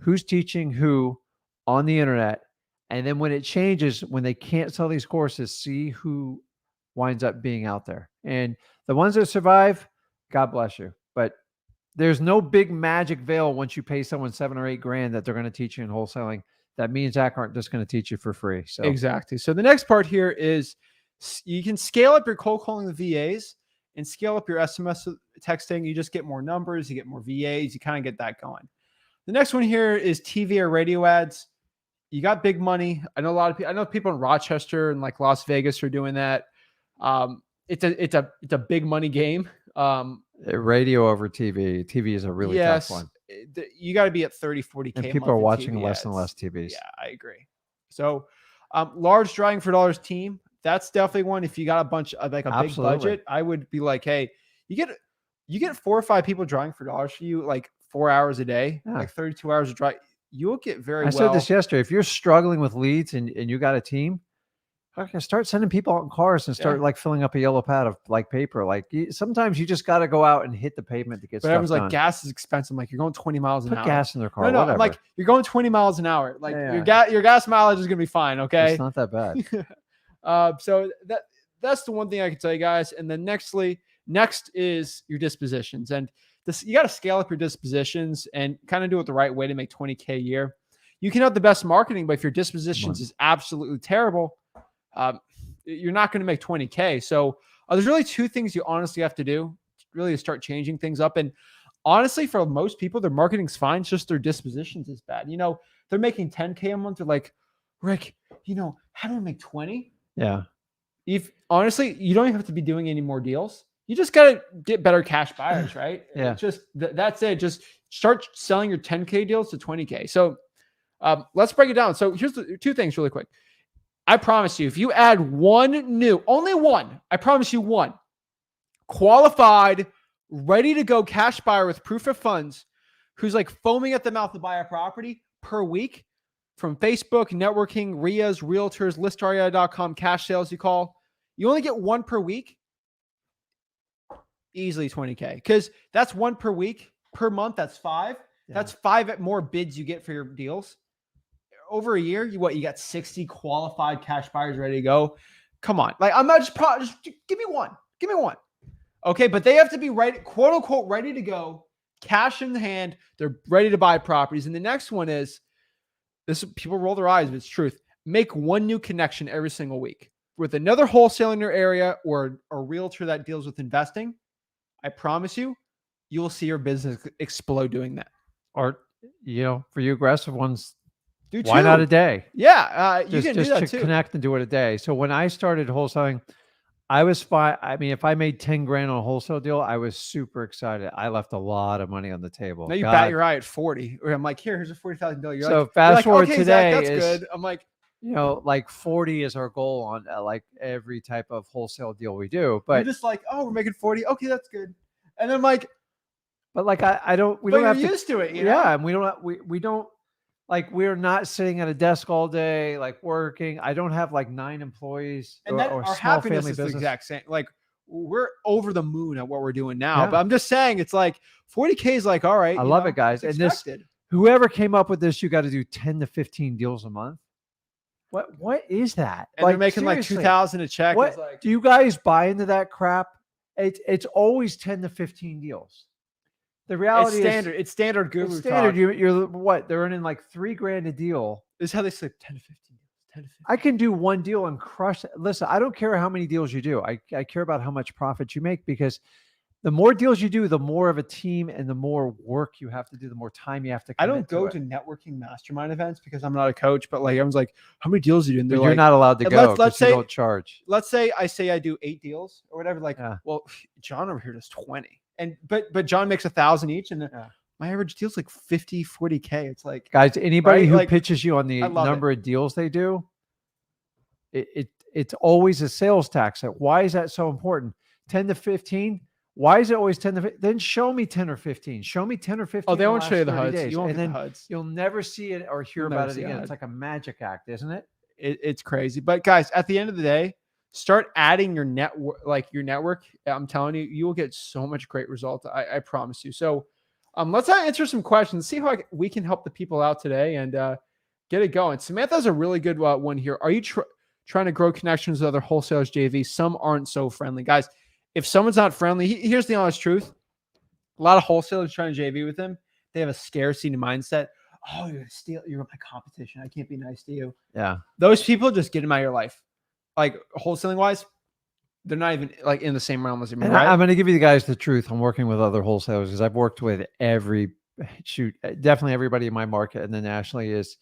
who's teaching who on the internet. And then when it changes, when they can't sell these courses, see who winds up being out there. And the ones that survive, God bless you. But there's no big magic veil once you pay someone $7 or $8 grand that they're going to teach you in wholesaling. That me and Zach aren't just going to teach you for free. So exactly. So the next part here is you can scale up your cold calling the VAs and scale up your SMS texting. You just get more numbers, you get more VAs, you kind of get that going. The next one here is TV or radio ads. You got big money. I know a lot of people. I know people in Rochester and like Las Vegas are doing that. It's a big money game. Radio over TV. TV is a really tough one. You got to be at 30, 40K. And people are watching less and less TVs. Yeah, I agree. So, large driving for dollars team. That's definitely one. If you got a bunch of like a big budget, I would be like, hey, you get 4 or 5 people driving for dollars for you, like 4 hours a day, like 32 hours of drive. You'll get very well. I said this yesterday. If you're struggling with leads and you got a team, Okay, start sending people out in cars and start like filling up a yellow pad of like paper. Like sometimes you just got to go out and hit the pavement to get But stuff everyone's done. like, gas is expensive. I'm like, you're going 20 miles an Put hour. gas in their car. No, Whatever. I'm like, you're going 20 miles an hour. Like your gas mileage is gonna be fine. Okay, it's not that bad. So that's the one thing I can tell you guys. And then next is your dispositions, and this you got to scale up your dispositions and kind of do it the right way to make 20K a year. You can have the best marketing, but if your dispositions is absolutely terrible, you're not going to make 20K. So there's really two things you honestly have to do really to start changing things up. And honestly, for most people, their marketing's fine. It's just their dispositions is bad. You know, they're making 10K a month. They're like, Rick, you know, how do I make 20? Yeah. If honestly, you don't even have to be doing any more deals. You just got to get better cash buyers, right? Yeah. It's just that's it. Just start selling your 10K deals to 20K. So let's break it down. So here's the two things really quick. I promise you, if you add only one, I promise you one, qualified, ready to go cash buyer with proof of funds, who's like foaming at the mouth to buy a property per week from Facebook, networking, RIAs, realtors, listaria.com, cash sales you call. You only get one per week. Easily 20K, because that's one per week. Per month, that's 5. Yeah. That's 5 more bids you get for your deals. Over a year, you got 60 qualified cash buyers ready to go. Come on. Like, I'm not just give me one. Give me one. Okay, but they have to be ready, quote unquote, ready to go, cash in the hand. They're ready to buy properties. And the next one is this: people roll their eyes, but it's truth. Make one new connection every single week with another wholesaler in your area or a realtor that deals with investing. I promise you, you'll see your business explode doing that. Or, you know, for you aggressive ones, do two. Why not a day? Yeah, you can just do that to too. Connect and do it a day. So when I started wholesaling, I was fine. I mean, if I made 10 grand on a wholesale deal, I was super excited. I left a lot of money on the table. Now you bat your eye at 40. Or I'm like, here's a $40,000. So like, fast forward okay, today, Zach, that's good. I'm like, you know, like 40 is our goal on like every type of wholesale deal we do. But you're just like, oh, we're making 40. Okay, that's good. And then I'm like, but like we don't have used to it. You know? Yeah, and we don't like, we're not sitting at a desk all day like working. I don't have like 9 employees and or our small happiness family is business. The exact same. Like, we're over the moon at what we're doing now. Yeah. But I'm just saying, it's like 40K is like, all right. I love it, guys. And whoever came up with this, you got to do 10 to 15 deals a month. What is that? And they're making seriously, like 2,000 a check. What, like, do you guys buy into that crap? It's always 10 to 15 deals. The reality is it's standard guru. It's standard. You're what? They're earning like $3,000 a deal. This is how they say 10 to 15 deals. 10 to 15. I can do one deal and crush it. Listen, I don't care how many deals you do. I care about how much profit you make, because the more deals you do, the more of a team and the more work you have to do, the more time you have to commit. I don't go to networking mastermind events because I'm not a coach, but like everyone's like, how many deals are you doing? But you're not allowed to go. Let's say you don't charge. Let's say I do 8 deals or whatever. Like, well, John over here does 20. And but John makes 1,000 each, and my average deal's like 50, 40K. It's like, guys, anybody who pitches you on the number of deals they do, it's always a sales tax. Why is that so important? 10 to 15. Why is it always 10 to 15? Then show me 10 or 15. Show me 10 or 15. Oh, they won't show you the HUDs. Days. You won't and get then the HUDs. You'll never see it or hear about it again. It's like a magic act, isn't it? It's crazy. But guys, at the end of the day, start adding your network. I'm telling you, you will get so much great results. I promise you. So let's answer some questions. See how we can help the people out today and get it going. Samantha's a really good one here. Are you trying to grow connections with other wholesalers, JV? Some aren't so friendly. Guys, if someone's not friendly, here's the honest truth. A lot of wholesalers trying to JV with them, they have a scarcity mindset. Oh, you're gonna steal. You're my competition. I can't be nice to you. Yeah. Those people just get them out of your life. Like, wholesaling wise, they're not even like in the same realm as you. Right? I'm going to give you guys the truth. I'm working with other wholesalers because I've worked with definitely everybody in my market, and then nationally is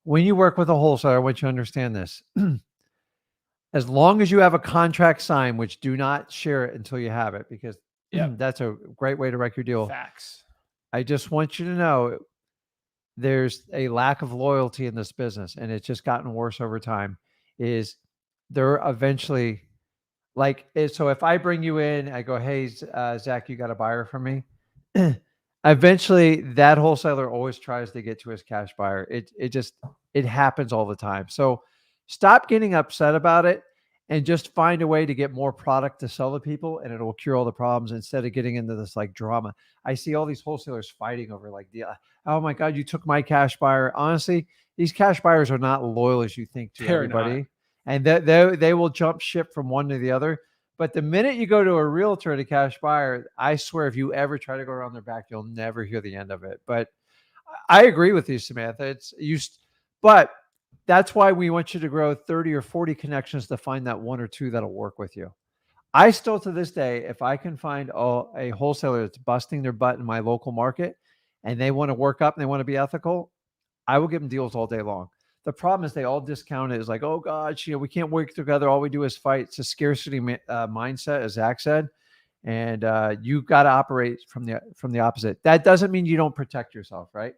when you work with a wholesaler, I want you to understand this. As long as you have a contract signed, which do not share it until you have it, because that's a great way to wreck your deal. Facts. I just want you to know there's a lack of loyalty in this business, and it's just gotten worse over time. Is they're eventually like, so if I bring you in, I go, hey, Zach, you got a buyer for me. Eventually that wholesaler always tries to get to his cash buyer. It happens all the time. So Stop getting upset about it and just find a way to get more product to sell to people, and it'll cure all the problems instead of getting into this like drama. I see all these wholesalers fighting over like oh my God, you took my cash buyer. Honestly, these cash buyers are not loyal as you think to They're not. everybody. And they will jump ship from one to the other. But the minute you go to a realtor and a cash buyer, I swear, if you ever try to go around their back, you'll never hear the end of it. But I agree with you, Samantha. But that's why we want you to grow 30 or 40 connections to find that one or two that'll work with you. I still, to this day, if I can find a wholesaler that's busting their butt in my local market and they want to work up and they want to be ethical, I will give them deals all day long. The problem is they all discount it as like, oh God, we can't work together. All we do is fight. It's a scarcity mindset, as Zach said. And you got to operate from the opposite. That doesn't mean you don't protect yourself, right?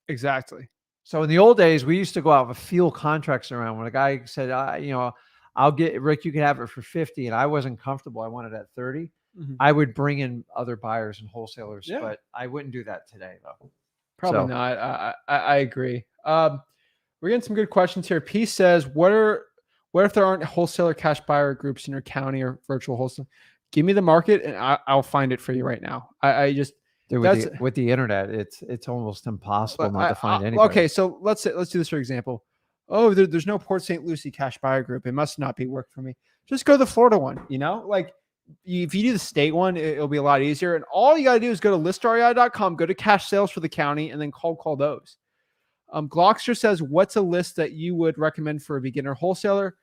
Exactly. So in the old days, we used to go out and feel contracts around. When a guy said, I'll get Rick, you can have it for 50, and I wasn't comfortable, I wanted it at 30. Mm-hmm. I would bring in other buyers and wholesalers, Yeah. but I wouldn't do that today, though. Probably not. I agree. We're getting some good questions here. P says, what if there aren't wholesaler cash buyer groups in your county or virtual wholesale? Give me the market and I'll find it for you right now. Dude, with the internet, it's almost impossible not to find anybody. Okay, so let's do this for example. Oh, there's no Port St. Lucie cash buyer group. It must not be work for me. Just go to the Florida one. Like if you do the state one, it'll be a lot easier. And all you got to do is go to listrei.com, go to cash sales for the county, and then call those. Glockster says, what's a list that you would recommend for a beginner wholesaler?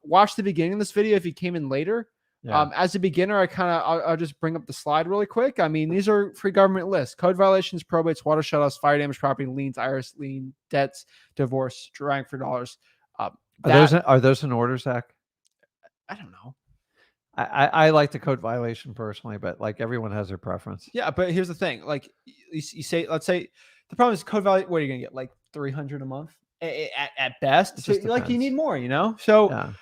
Watch the beginning of this video if you came in later. Yeah. As a beginner, I'll just bring up the slide really quick. I mean, these are free government lists: code violations, probates, water shutoffs, fire damage, property liens, IRS lien, debts, divorce, drawing for dollars. Are those in order, Zach? I don't know. I like the code violation personally, but like everyone has their preference. Yeah, but here's the thing: like you say, let's say the problem is code violation. What are you gonna get? Like $300 a month at best. So, like you need more, So. Yeah.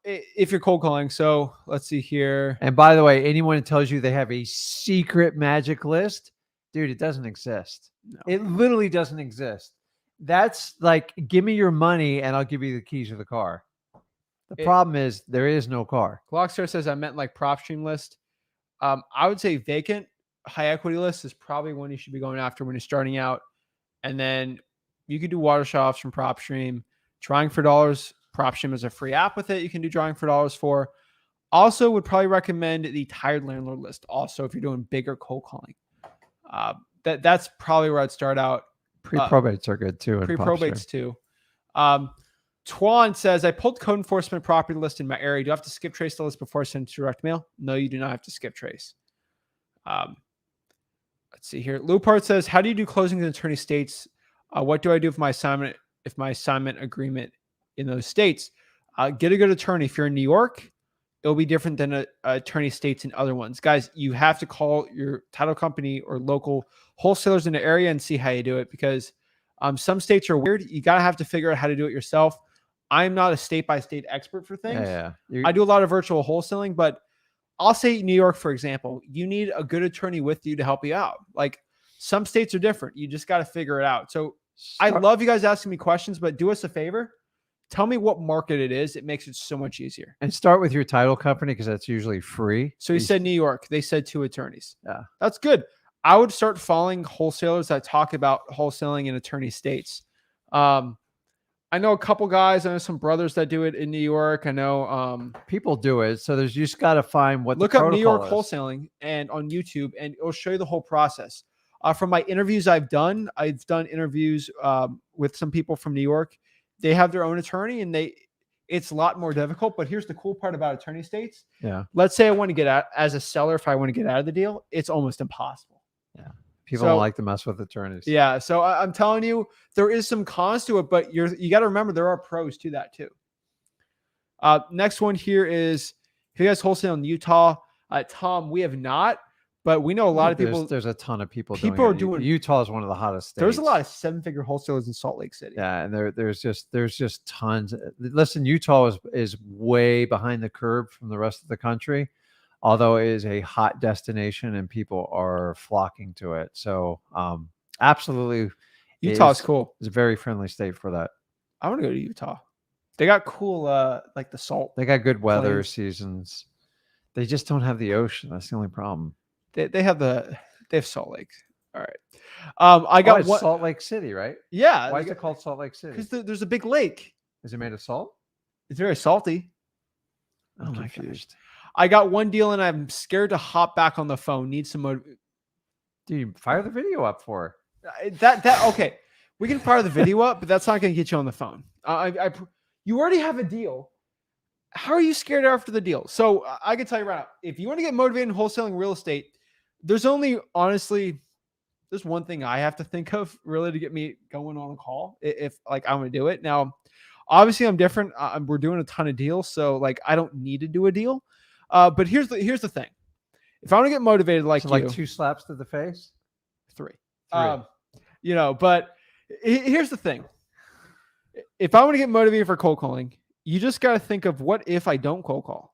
If you're cold calling, so let's see here. And by the way, anyone who tells you they have a secret magic list, dude, it doesn't exist. No. It literally doesn't exist. That's like, give me your money and I'll give you the keys to the car. The problem is there is no car. Glockstar says I meant like PropStream list. I would say vacant high equity list is probably one you should be going after when you're starting out. And then you could do water shutoffs from PropStream, trying for dollars. PropStream is a free app with it. You can do drawing for dollars for. Also, would probably recommend the tired landlord list. Also, if you're doing bigger cold calling, that's probably where I'd start out. Pre-probates are good too. Pre-probates too. Twan says, I pulled code enforcement property list in my area. Do I have to skip trace the list before I send it to direct mail? No, you do not have to skip trace. Let's see here. Lupart says, how do you do closing in attorney states? What do I do if my assignment agreement in those states? Get a good attorney. If you're in New York, it'll be different than a attorney states in other ones. Guys, you have to call your title company or local wholesalers in the area and see how you do it, because some states are weird. You got to have to figure out how to do it yourself. I'm not a state-by-state expert for things. Yeah. I do a lot of virtual wholesaling, but I'll say New York, for example, you need a good attorney with you to help you out. Like some states are different. You just got to figure it out. So I love you guys asking me questions, but do us a favor. Tell me what market it is. It makes it so much easier. And start with your title company because that's usually free. So he said New York. They said 2 attorneys. Yeah. That's good. I would start following wholesalers that talk about wholesaling in attorney states. I know a couple guys. I know some brothers that do it in New York. I know people do it. So you just got to find what look the up New York is. Wholesaling and on YouTube, and it'll show you the whole process. From my interviews I've done interviews with some people from New York. They have their own attorney, and it's a lot more difficult. But here's the cool part about attorney states. Yeah. Let's say I want to get out as a seller. If I want to get out of the deal, it's almost impossible. Yeah. People don't like to mess with attorneys. Yeah. So I'm telling you, there is some cons to it, but you got to remember there are pros to that too. Next one here is, have you guys wholesale in Utah? Tom, we have not. But we know a lot of people. There's a ton of people. People are doing. Utah is one of the hottest states. There's a lot of 7-figure wholesalers in Salt Lake City. Yeah, and there's just tons. Listen, Utah is way behind the curve from the rest of the country, although it is a hot destination and people are flocking to it. So, absolutely, Utah's cool. It's a very friendly state for that. I want to go to Utah. They got cool, like the salt. They got good weather Plains. seasons. They just don't have the ocean. That's the only problem. They have Salt Lake. All right. I Oh, got it's one. Salt Lake City, right? Yeah. Why is it called Salt Lake City? Because there's a big lake. Is it made of salt? It's very salty. I'm Oh my gosh. confused. I got one deal and I'm scared to hop back on the phone. Need some Dude, fire the video up for that okay. We can fire the video up, but that's not going to get you on the phone. You already have a deal. How are you scared after the deal? So I can tell you right now, if you want to get motivated in wholesaling real estate, there's only honestly, there's one thing I have to think of really to get me going on a call. If like I'm going to do it now, obviously I'm different. We're doing a ton of deals, so like I don't need to do a deal. But here's the thing: if I want to get motivated like so you, like 2 slaps to the face. 3. 3. But here's the thing: if I want to get motivated for cold calling, you just got to think of what if I don't cold call?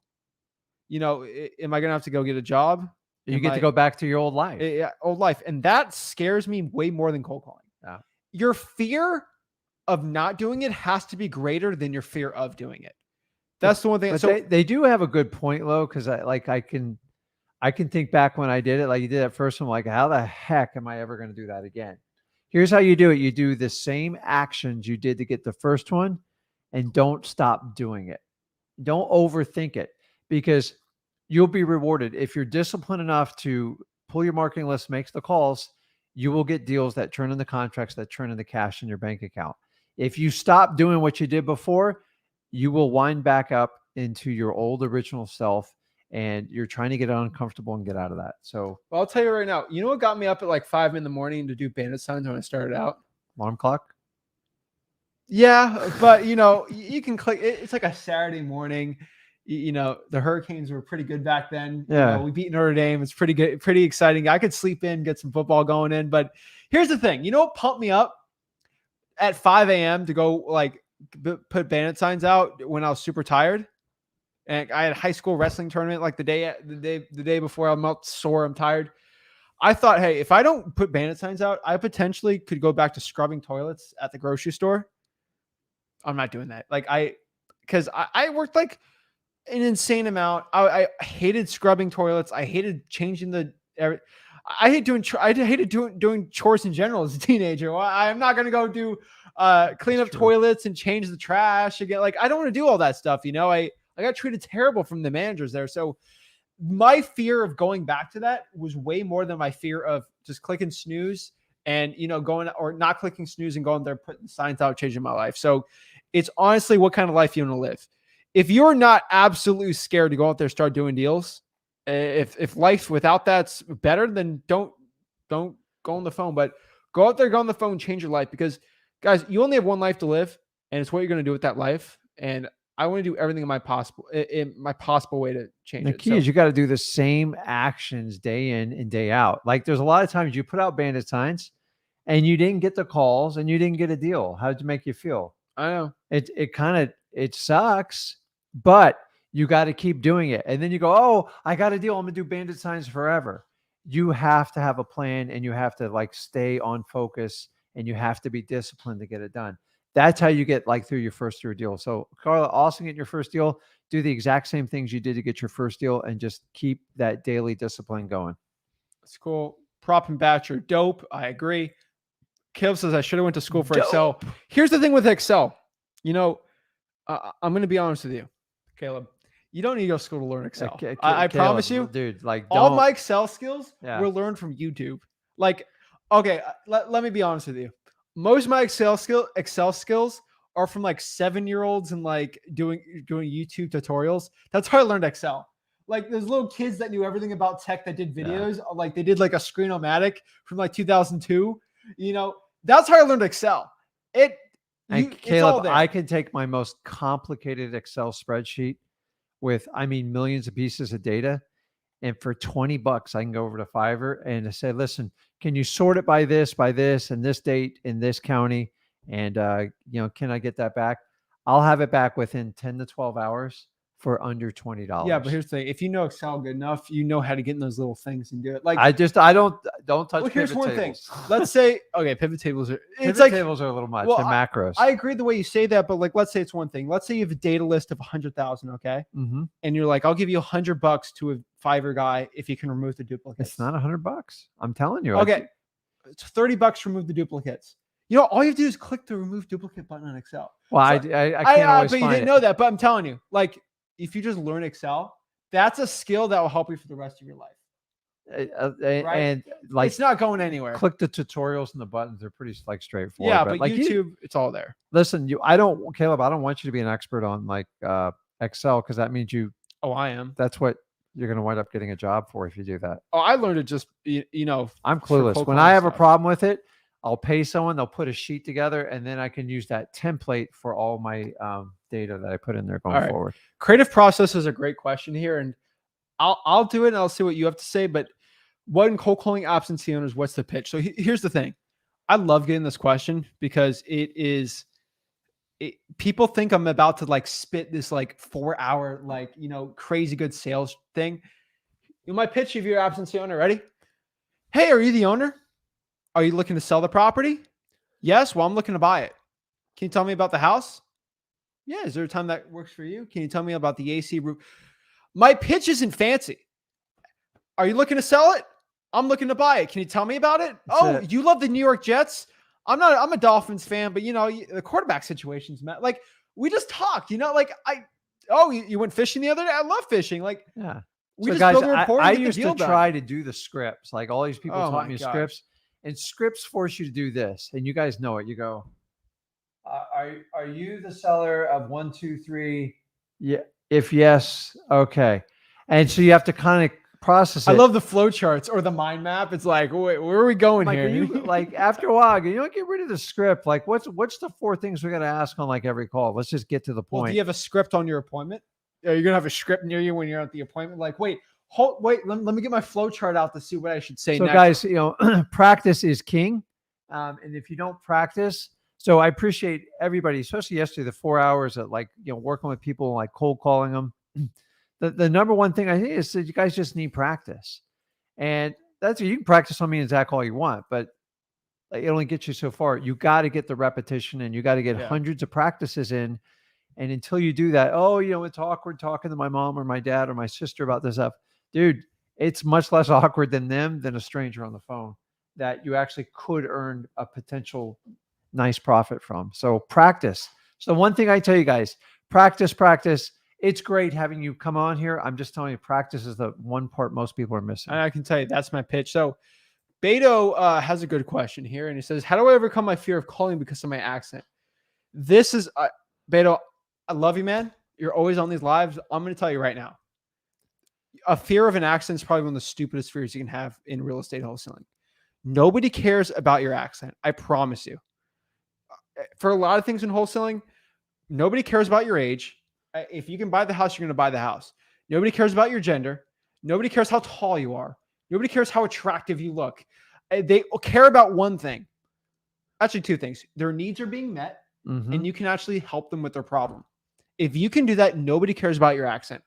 Am I going to have to go get a job? You get to go back to your old life. Yeah, old life. And that scares me way more than cold calling. Yeah. Your fear of not doing it has to be greater than your fear of doing it. That's the one thing. But So they do have a good point, though, because I can think back when I did it. Like you did at first, I'm like, how the heck am I ever going to do that again? Here's how you do it. You do the same actions you did to get the first one and don't stop doing it. Don't overthink it because you'll be rewarded. If you're disciplined enough to pull your marketing list, make the calls, you will get deals that turn into contracts, that turn into cash in your bank account. If you stop doing what you did before, you will wind back up into your old original self and you're trying to get uncomfortable and get out of that. So I'll tell you right now, you know what got me up at like 5 a.m. to do bandit signs when I started out? alarm clock. Yeah, but you can click. It's like a Saturday morning. The Hurricanes were pretty good back then. Yeah. We beat Notre Dame. It's pretty good, pretty exciting. I could sleep in, get some football going in. But here's the thing. You know what pumped me up at 5 a.m. to go like put bandit signs out when I was super tired? And I had a high school wrestling tournament like the day before. I'm out sore. I'm tired. I thought, hey, if I don't put bandit signs out, I potentially could go back to scrubbing toilets at the grocery store. I'm not doing that. Because I worked like an insane amount. I hated scrubbing toilets. I hated changing I hated doing chores in general as a teenager. I'm not gonna go do clean up toilets and change the trash again. Like I don't want to do all that stuff. I got treated terrible from the managers there. So my fear of going back to that was way more than my fear of just clicking snooze and going or not clicking snooze and going there, putting signs out, changing my life. So it's honestly what kind of life you want to live. If you're not absolutely scared to go out there, start doing deals, if life without that's better, then don't go on the phone, but go out there, go on the phone, change your life because guys, you only have one life to live and it's what you're going to do with that life. And I want to do everything in my possible way to change it. The key is you got to do the same actions day in and day out. Like there's a lot of times you put out bandit signs and you didn't get the calls and you didn't get a deal. How did it make you feel? I know it sucks, but you got to keep doing it. And then you go, oh, I got a deal. I'm gonna do bandit signs forever. You have to have a plan and you have to like stay on focus and you have to be disciplined to get it done. That's how you get like through your first 3 deal. So Carla, also get your first deal, do the exact same things you did to get your first deal and just keep that daily discipline going. It's cool. Prop and batch are dope. I agree. Caleb says I should have went to school for Dope. Excel. Here's the thing with Excel. I'm going to be honest with you, Caleb. You don't need to go to school to learn Excel. I promise you, dude. Like all my Excel skills were learned from YouTube. Like, okay, let me be honest with you. Most of my Excel skills are from like 7-year-olds and like doing YouTube tutorials. That's how I learned Excel. Like there's little kids that knew everything about tech that did videos. Like they did like a Screen-O-Matic from like 2002. That's how I learned Excel. Caleb, I can take my most complicated Excel spreadsheet with, millions of pieces of data. And for $20, I can go over to Fiverr and say, listen, can you sort it by this, and this date in this county? And, can I get that back? I'll have it back within 10 to 12 hours for under $20. Yeah, but here's the thing: if you know Excel good enough, you know how to get in those little things and do it. Like I don't touch well, here's pivot one tables. thing. Let's say okay, pivot tables are Pivot like tables are a little much. well, They're macros. I agree the way you say that, but like let's say it's one thing. Let's say you have a data list of 100,000, okay, Mm-hmm. and you're like, I'll give you $100 to a Fiverr guy if you can remove the duplicates. It's not $100. I'm telling you. Okay, it's $30 to remove the duplicates. You know, all you have to do is click the remove duplicate button on Excel. Well, So, I can't always but you find didn't it. know that. But I'm telling you, like, if you just learn Excel, that's a skill that will help you for the rest of your life. And like, it's not going anywhere. click the tutorials and the buttons. They're pretty like straightforward. Yeah, but like YouTube, it's all there. Listen, Caleb, I don't want you to be an expert on like Excel because that means Oh, I am. that's what you're going to wind up getting a job for if you do that. Oh, I learned it just, you know. I'm for clueless. cold When calling I have a stuff. problem with it, I'll pay someone, they'll put a sheet together, and then I can use that template for all my data that I put in there going All right. forward. Creative process is a great question here, and I'll do it and I'll see what you have to say. But what in cold calling absentee owners, what's the pitch? So here's the thing. I love getting this question because people think I'm about to like spit this like 4-hour, like, you know, crazy good sales thing. You might pitch if you're an absentee owner. Ready? Hey, are you the owner? Are you looking to sell the property? Yes. Well, I'm looking to buy it. Can you tell me about the house? Yeah. Is there a time that works for you? Can you tell me about the AC roof? My pitch isn't fancy. Are you looking to sell it? I'm looking to buy it. Can you tell me about it? That's You love the New York Jets? I'm a Dolphins fan, but you know, the quarterback situation's met. Like we just talk, you know, like you went fishing the other day. I love fishing. Like, Yeah. we So just guys, build a rapport. I and get the used deal to done. try to do the scripts. Like all these people Oh taught my me gosh. scripts, and scripts force you to do this. And you guys know it. You go, are you the seller of 1, 2, 3? Yeah. If yes, okay. And so you have to kind of process it. I love the flow charts or the mind map. It's like, wait, where are we going like, here? like after a while, you don't get rid of the script. Like what's the 4 things we're gonna ask on like every call? Let's just get to the Well, point. do you have a script on your appointment? Are you gonna have a script near you when you're at the appointment? Like, wait, let me get my flow chart out to see what I should say So next. guys, you know, practice is king. And if you don't practice, so I appreciate everybody, especially yesterday, the 4 hours of like, you know, working with people, like cold calling them. The number one thing I think is that you guys just need practice. And that's, you can practice on me and Zach all you want, but it only gets you so far. You got to get the repetition and you got to get hundreds of practices in. And until you do that, you know, it's awkward talking to my mom or my dad or my sister about this stuff. Dude, it's much less awkward than a stranger on the phone that you actually could earn a potential nice profit from. So practice. So one thing I tell you guys, practice. It's great having you come on here. I'm just telling you, practice is the one part most people are missing. I can tell you that's my pitch. So Beto has a good question here, and he says, how do I overcome my fear of calling because of my accent? This is Beto, I love you, man. You're always on these lives. I'm going to tell you right now, a fear of an accent is probably one of the stupidest fears you can have in real estate wholesaling. Nobody cares about your accent. I promise you. For a lot of things in wholesaling, nobody cares about your age. If you can buy the house, you're going to buy the house. Nobody cares about your gender. Nobody cares how tall you are. Nobody cares how attractive you look. They care about one thing. Actually, 2 things. Their needs are being met, and you can actually help them with their problem. If you can do that, nobody cares about your accent.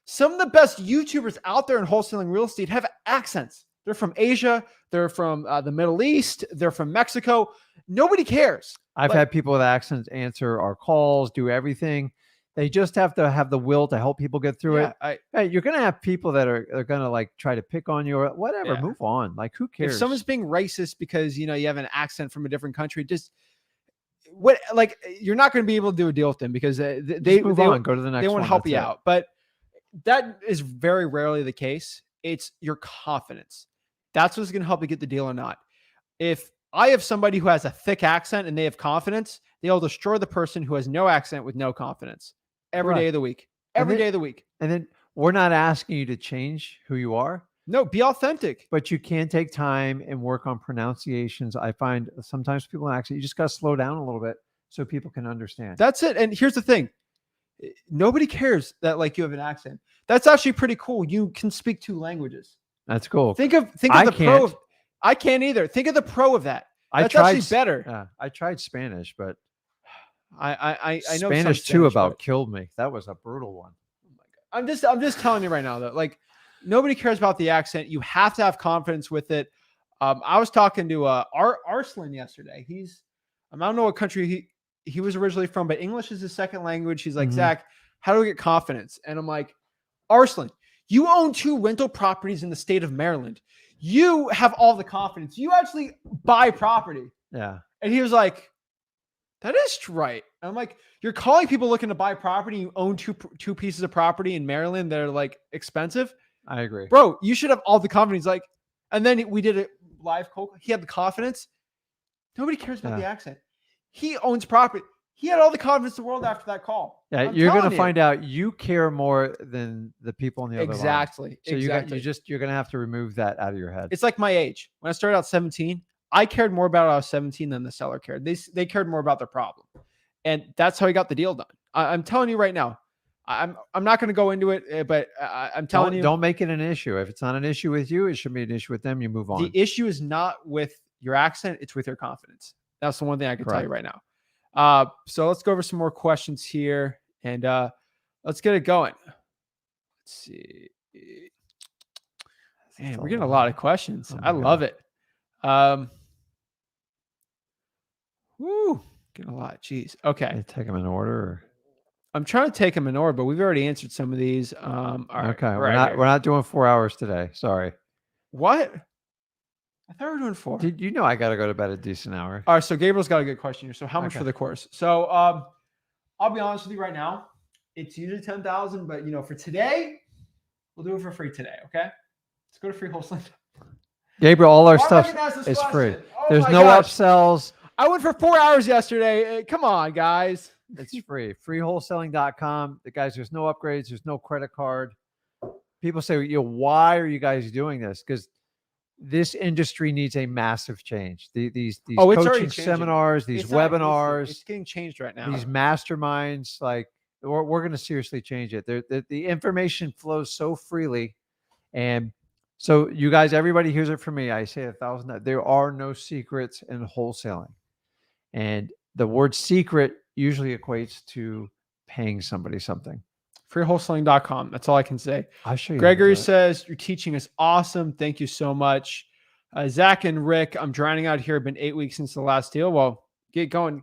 Some of the best YouTubers out there in wholesaling real estate have accents. They're from Asia. They're from the Middle East. They're from Mexico. Nobody cares. I've had people with accents answer our calls, do everything. They just have to have the will to help people get through it. Hey, you're going to have people that are going to like try to pick on you or whatever. Yeah. Move on. Like, who cares? If someone's being racist because, you know, you have an accent from a different country, you're not going to be able to do a deal with them because they move on. Go to the next one. They won't help you out. But that is very rarely the case. It's your confidence. That's what's going to help you get the deal or not. If I have somebody who has a thick accent and they have confidence, they'll destroy the person who has no accent with no confidence every day of the week. Every day of the week. And then we're not asking you to change who you are. No, be authentic. But you can take time and work on pronunciations. I find sometimes people in accent, you just got to slow down a little bit so people can understand. That's it. And here's the thing. Nobody cares that like you have an accent. That's actually pretty cool. You can speak 2 languages. That's cool. Think of the pro. I can't either. Think of the pro of that. That's actually better. I tried Spanish, but I know some Spanish too Spanish, about but killed me. That was a brutal one. I'm just telling you right now that like nobody cares about the accent. You have to have confidence with it. I was talking to Arslan yesterday. I don't know what country he was originally from, but English is his second language. He's like, Mhm. Zach, how do we get confidence? And I'm like, Arslan, you own 2 rental properties in the state of Maryland. You have all the confidence. You actually buy property. Yeah. And he was like, that is right. And I'm like, you're calling people looking to buy property. You own two pieces of property in Maryland that are like expensive. I agree. Bro, you should have all the confidence. Like, and then we did it live. Cold. He had the confidence. Nobody cares about the accent. He owns property. He had all the confidence in the world after that call. Yeah, you're going to find out you care more than the people on the other line. Exactly. So exactly. you're going to have to remove that out of your head. It's like my age. When I started out 17, I cared more about when I was 17 than the seller cared. They cared more about their problem. And that's how he got the deal done. I'm telling you right now. I'm not going to go into it, but I'm telling you. Don't make it an issue. If it's not an issue with you, it should be an issue with them. You move on. The issue is not with your accent. It's with your confidence. That's the one thing I can tell you right now. So let's go over some more questions here and let's get it going. Let's see. Man, we're getting a lot of questions. I love it. Woo, getting a lot. Jeez. Okay. Take them in order. Or? I'm trying to take them in order, but we've already answered some of these. All right. Okay. We're not doing 4 hours today. Sorry. What? I thought we were doing 4. Did you know I got to go to bed a decent hour? All right. So Gabriel's got a good question here. So how much for the course? So I'll be honest with you right now. It's usually 10,000, but for today, we'll do it for free today. Okay. Let's go to free wholesaling. Gabriel, all our stuff is free. There's no upsells. I went for 4 hours yesterday. Come on, guys. It's free. Freewholesaling.com. Guys, there's no upgrades. There's no credit card. People say, why are you guys doing this? Because this industry needs a massive change. These coaching seminars, these webinars. It's getting changed right now. These masterminds, like we're going to seriously change it. The information flows so freely. And so you guys, everybody hears it from me. I say 1,000 times. There are no secrets in wholesaling. And the word secret usually equates to paying somebody something. Freewholesaling.com. That's all I can say. I'll show you. Gregory says, your teaching is awesome. Thank you so much. Zach and Rick, I'm drowning out here. It's been 8 weeks since the last deal. Well, get going.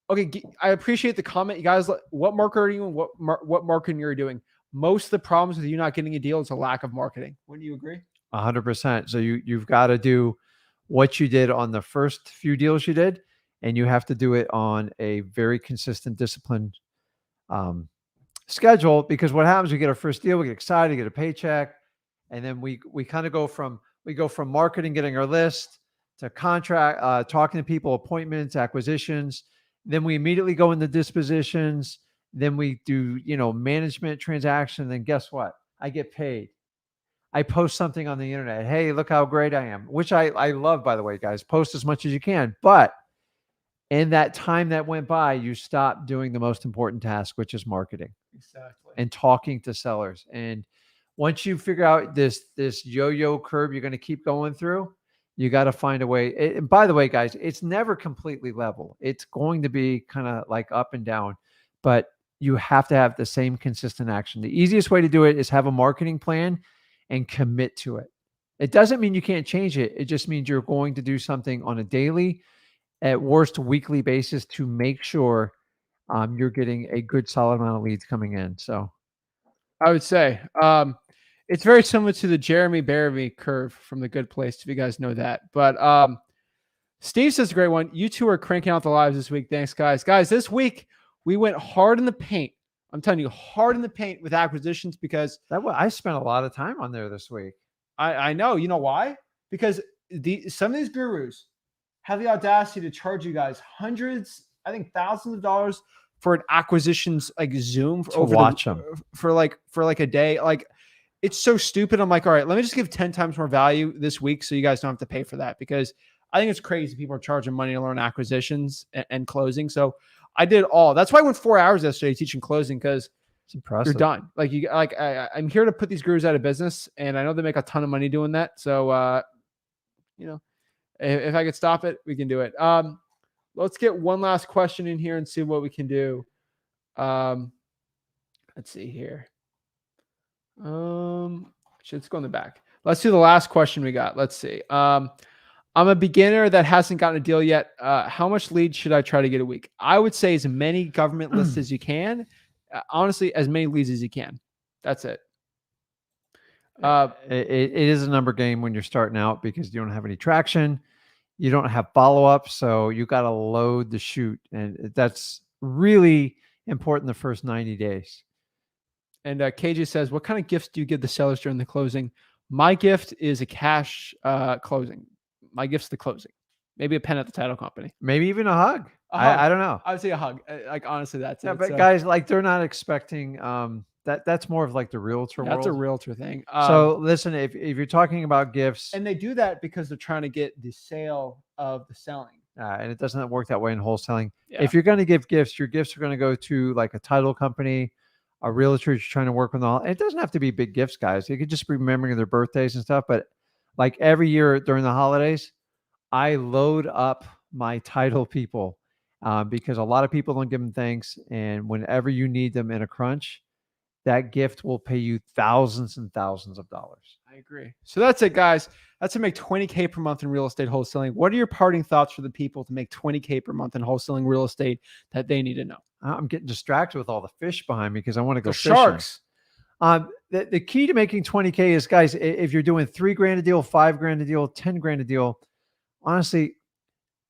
Okay. I appreciate the comment. You guys, what market are you doing? What marketing you're doing? Most of the problems with you not getting a deal is a lack of marketing. Wouldn't you agree? 100%. So you've got to do what you did on the first few deals you did, and you have to do it on a very consistent, disciplined schedule. Because what happens, we get our first deal, we get excited, get a paycheck, and then we kind of go from marketing, getting our list, to contract, talking to people, appointments, acquisitions. Then we immediately go into dispositions. Then we do management transaction. Then guess what? I get paid. I post something on the internet. Hey, look how great I am, which I love, by the way, guys. Post as much as you can. But in that time that went by, you stopped doing the most important task, which is marketing. Exactly. And talking to sellers. And once you figure out this yo-yo curve you're going to keep going through, you got to find a way. And by the way, guys, it's never completely level. It's going to be kind of like up and down, but you have to have the same consistent action. The easiest way to do it is have a marketing plan and commit to it. It doesn't mean you can't change it. It just means you're going to do something on a daily, at worst weekly basis to make sure you're getting a good solid amount of leads coming in. So I would say it's very similar to the Jeremy Barabee curve from The Good Place, if you guys know that. But Steve says a great one. You two are cranking out the lives this week. Thanks, guys. Guys, this week we went hard in the paint. I'm telling you, hard in the paint with acquisitions, because I spent a lot of time on there this week. I know. You know why? Because some of these gurus have the audacity to charge you guys hundreds, I think thousands of dollars for an acquisitions like Zoom to watch them for like a day. Like, it's so stupid. I'm like, all right, let me just give 10 times more value this week so you guys don't have to pay for that, because I think it's crazy people are charging money to learn acquisitions and closing. So I did all. That's why I went 4 hours yesterday teaching closing, because it's impressive. You're done. I'm here to put these gurus out of business, and I know they make a ton of money doing that. So if I could stop it, we can do it. let's get one last question in here and see what we can do. Let's see here. Let's go in the back. Let's do the last question we got. Let's see. I'm a beginner that hasn't gotten a deal yet. How much leads should I try to get a week? I would say as many government lists as you can. Honestly, as many leads as you can. That's it. It is a number game when you're starting out because you don't have any traction. You don't have follow-up. So you got to load the chute. And that's really important the first 90 days. And KJ says, what kind of gifts do you give the sellers during the closing? My gift is a cash closing. My gift's the closing. Maybe a pen at the title company. Maybe even a hug. I don't know. I would say a hug. Like, honestly, that's it. But guys, like, they're not expecting that's more of like the realtor world. That's a realtor thing. So listen, if you're talking about gifts, and they do that because they're trying to get the sale of the selling. And it doesn't work that way in wholesaling. Yeah. If you're going to give gifts, your gifts are going to go to like a title company, a realtor you're trying to work with. All. It doesn't have to be big gifts, guys. You could just be remembering their birthdays and stuff. But like every year during the holidays, I load up my title people because a lot of people don't give them thanks. And whenever you need them in a crunch, that gift will pay you thousands and thousands of dollars. I agree. So that's it, guys. That's to make $20K per month in real estate wholesaling. What are your parting thoughts for the people to make $20K per month in wholesaling real estate that they need to know? I'm getting distracted with all the fish behind me because I want to go fishing. Sharks. The key to making 20K is, guys, if you're doing $3,000 a deal, $5,000 a deal, $10,000 a deal, honestly,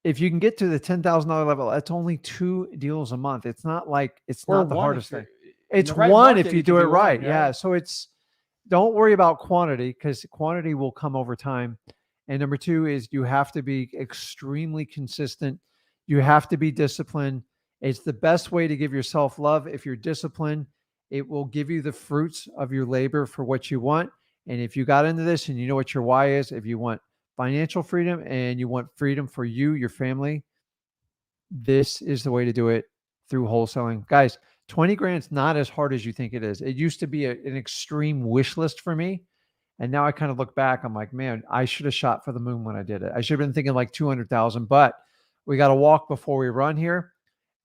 if you can get to the $10,000 level, that's only 2 deals a month. It's not like it's not the hardest thing. It's one if you do it right. Yeah. So don't worry about quantity because quantity will come over time. And number 2 is you have to be extremely consistent. You have to be disciplined. It's the best way to give yourself love. If you're disciplined, it will give you the fruits of your labor for what you want. And if you got into this and you know what your why is, if you want financial freedom and you want freedom for you, your family, this is the way to do it through wholesaling. Guys, 20 grand is not as hard as you think it is. It used to be an extreme wish list for me. And now I kind of look back, I'm like, man, I should have shot for the moon when I did it. I should have been thinking like 200,000, but we got to walk before we run here.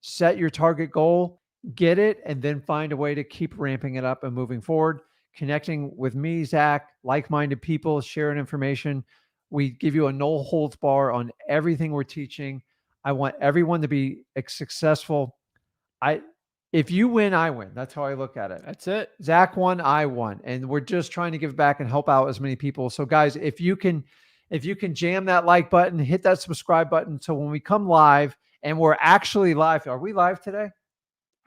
Set your target goal, get it, and then find a way to keep ramping it up and moving forward. Connecting with me, Zach, like-minded people, sharing information. We give you a no holds bar on everything we're teaching. I want everyone to be successful. If you win, I win. That's how I look at it. That's it. Zach won, I won. And we're just trying to give back and help out as many people. So guys, if you can jam that like button, hit that subscribe button. So when we come live, and we're actually live. Are we live today?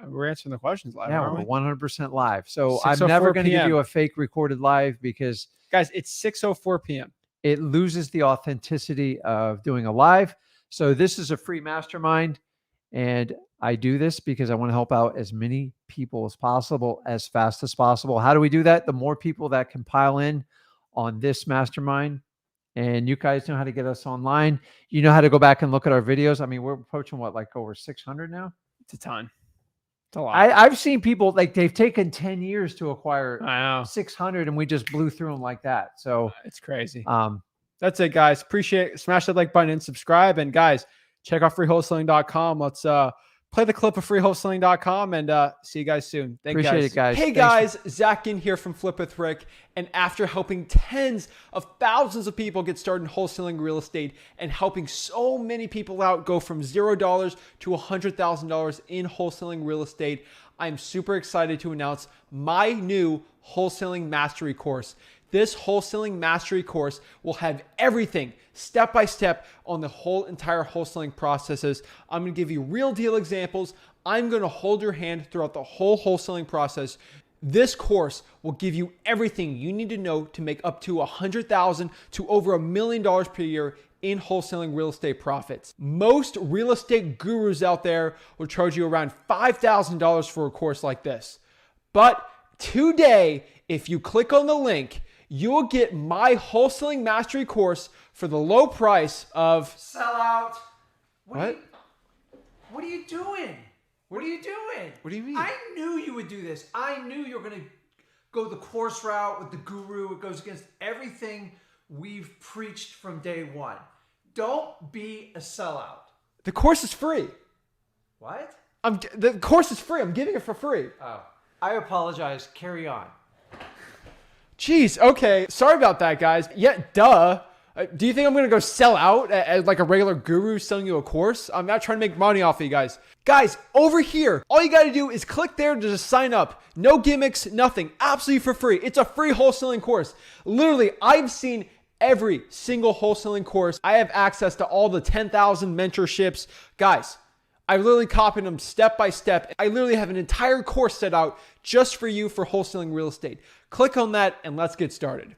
We're answering the questions live. Yeah, we're 100% live. So I'm 6:04 never going to give PM. you a fake recorded live because guys, it's 6:04 p.m. It loses the authenticity of doing a live. So this is a free mastermind. And I do this because I want to help out as many people as possible, as fast as possible. How do we do that? The more people that can pile in on this mastermind, and you guys know how to get us online. You know how to go back and look at our videos. I mean, we're approaching what, like over 600 now? It's a ton. It's a lot. I've seen people like they've taken 10 years to acquire I know. 600 and we just blew through them like that. So it's crazy. That's it, guys. Appreciate it. Smash that like button and subscribe. And guys, check out freewholesaling.com. Let's play the clip of freewholesaling.com and see you guys soon. Appreciate it, guys. Hey, guys. Zach Ginn here from Flip with Rick. And after helping tens of thousands of people get started in wholesaling real estate and helping so many people out go from $0 to $100,000 in wholesaling real estate, I'm super excited to announce my new wholesaling mastery course. This wholesaling mastery course will have everything step by step on the whole entire wholesaling processes. I'm going to give you real deal examples. I'm going to hold your hand throughout the whole wholesaling process. This course will give you everything you need to know to make up to $100,000 to over $1 million per year in wholesaling real estate profits. Most real estate gurus out there will charge you around $5,000 for a course like this. But today, if you click on the link, you'll get my wholesaling mastery course for the low price of sellout. What? What are you doing? What are you doing? What do you mean? I knew you would do this. I knew you were going to go the course route with the guru. It goes against everything we've preached from day one. Don't be a sellout. The course is free. What? The course is free. I'm giving it for free. Oh, I apologize. Carry on. Jeez. Okay. Sorry about that, guys. Yeah, duh. Do you think I'm going to go sell out as like a regular guru selling you a course? I'm not trying to make money off of you guys. Guys, over here, all you got to do is click there to just sign up. No gimmicks, nothing. Absolutely for free. It's a free wholesaling course. Literally, I've seen every single wholesaling course. I have access to all the 10,000 mentorships. Guys, I literally copied them step by step. I literally have an entire course set out just for you for wholesaling real estate. Click on that and let's get started.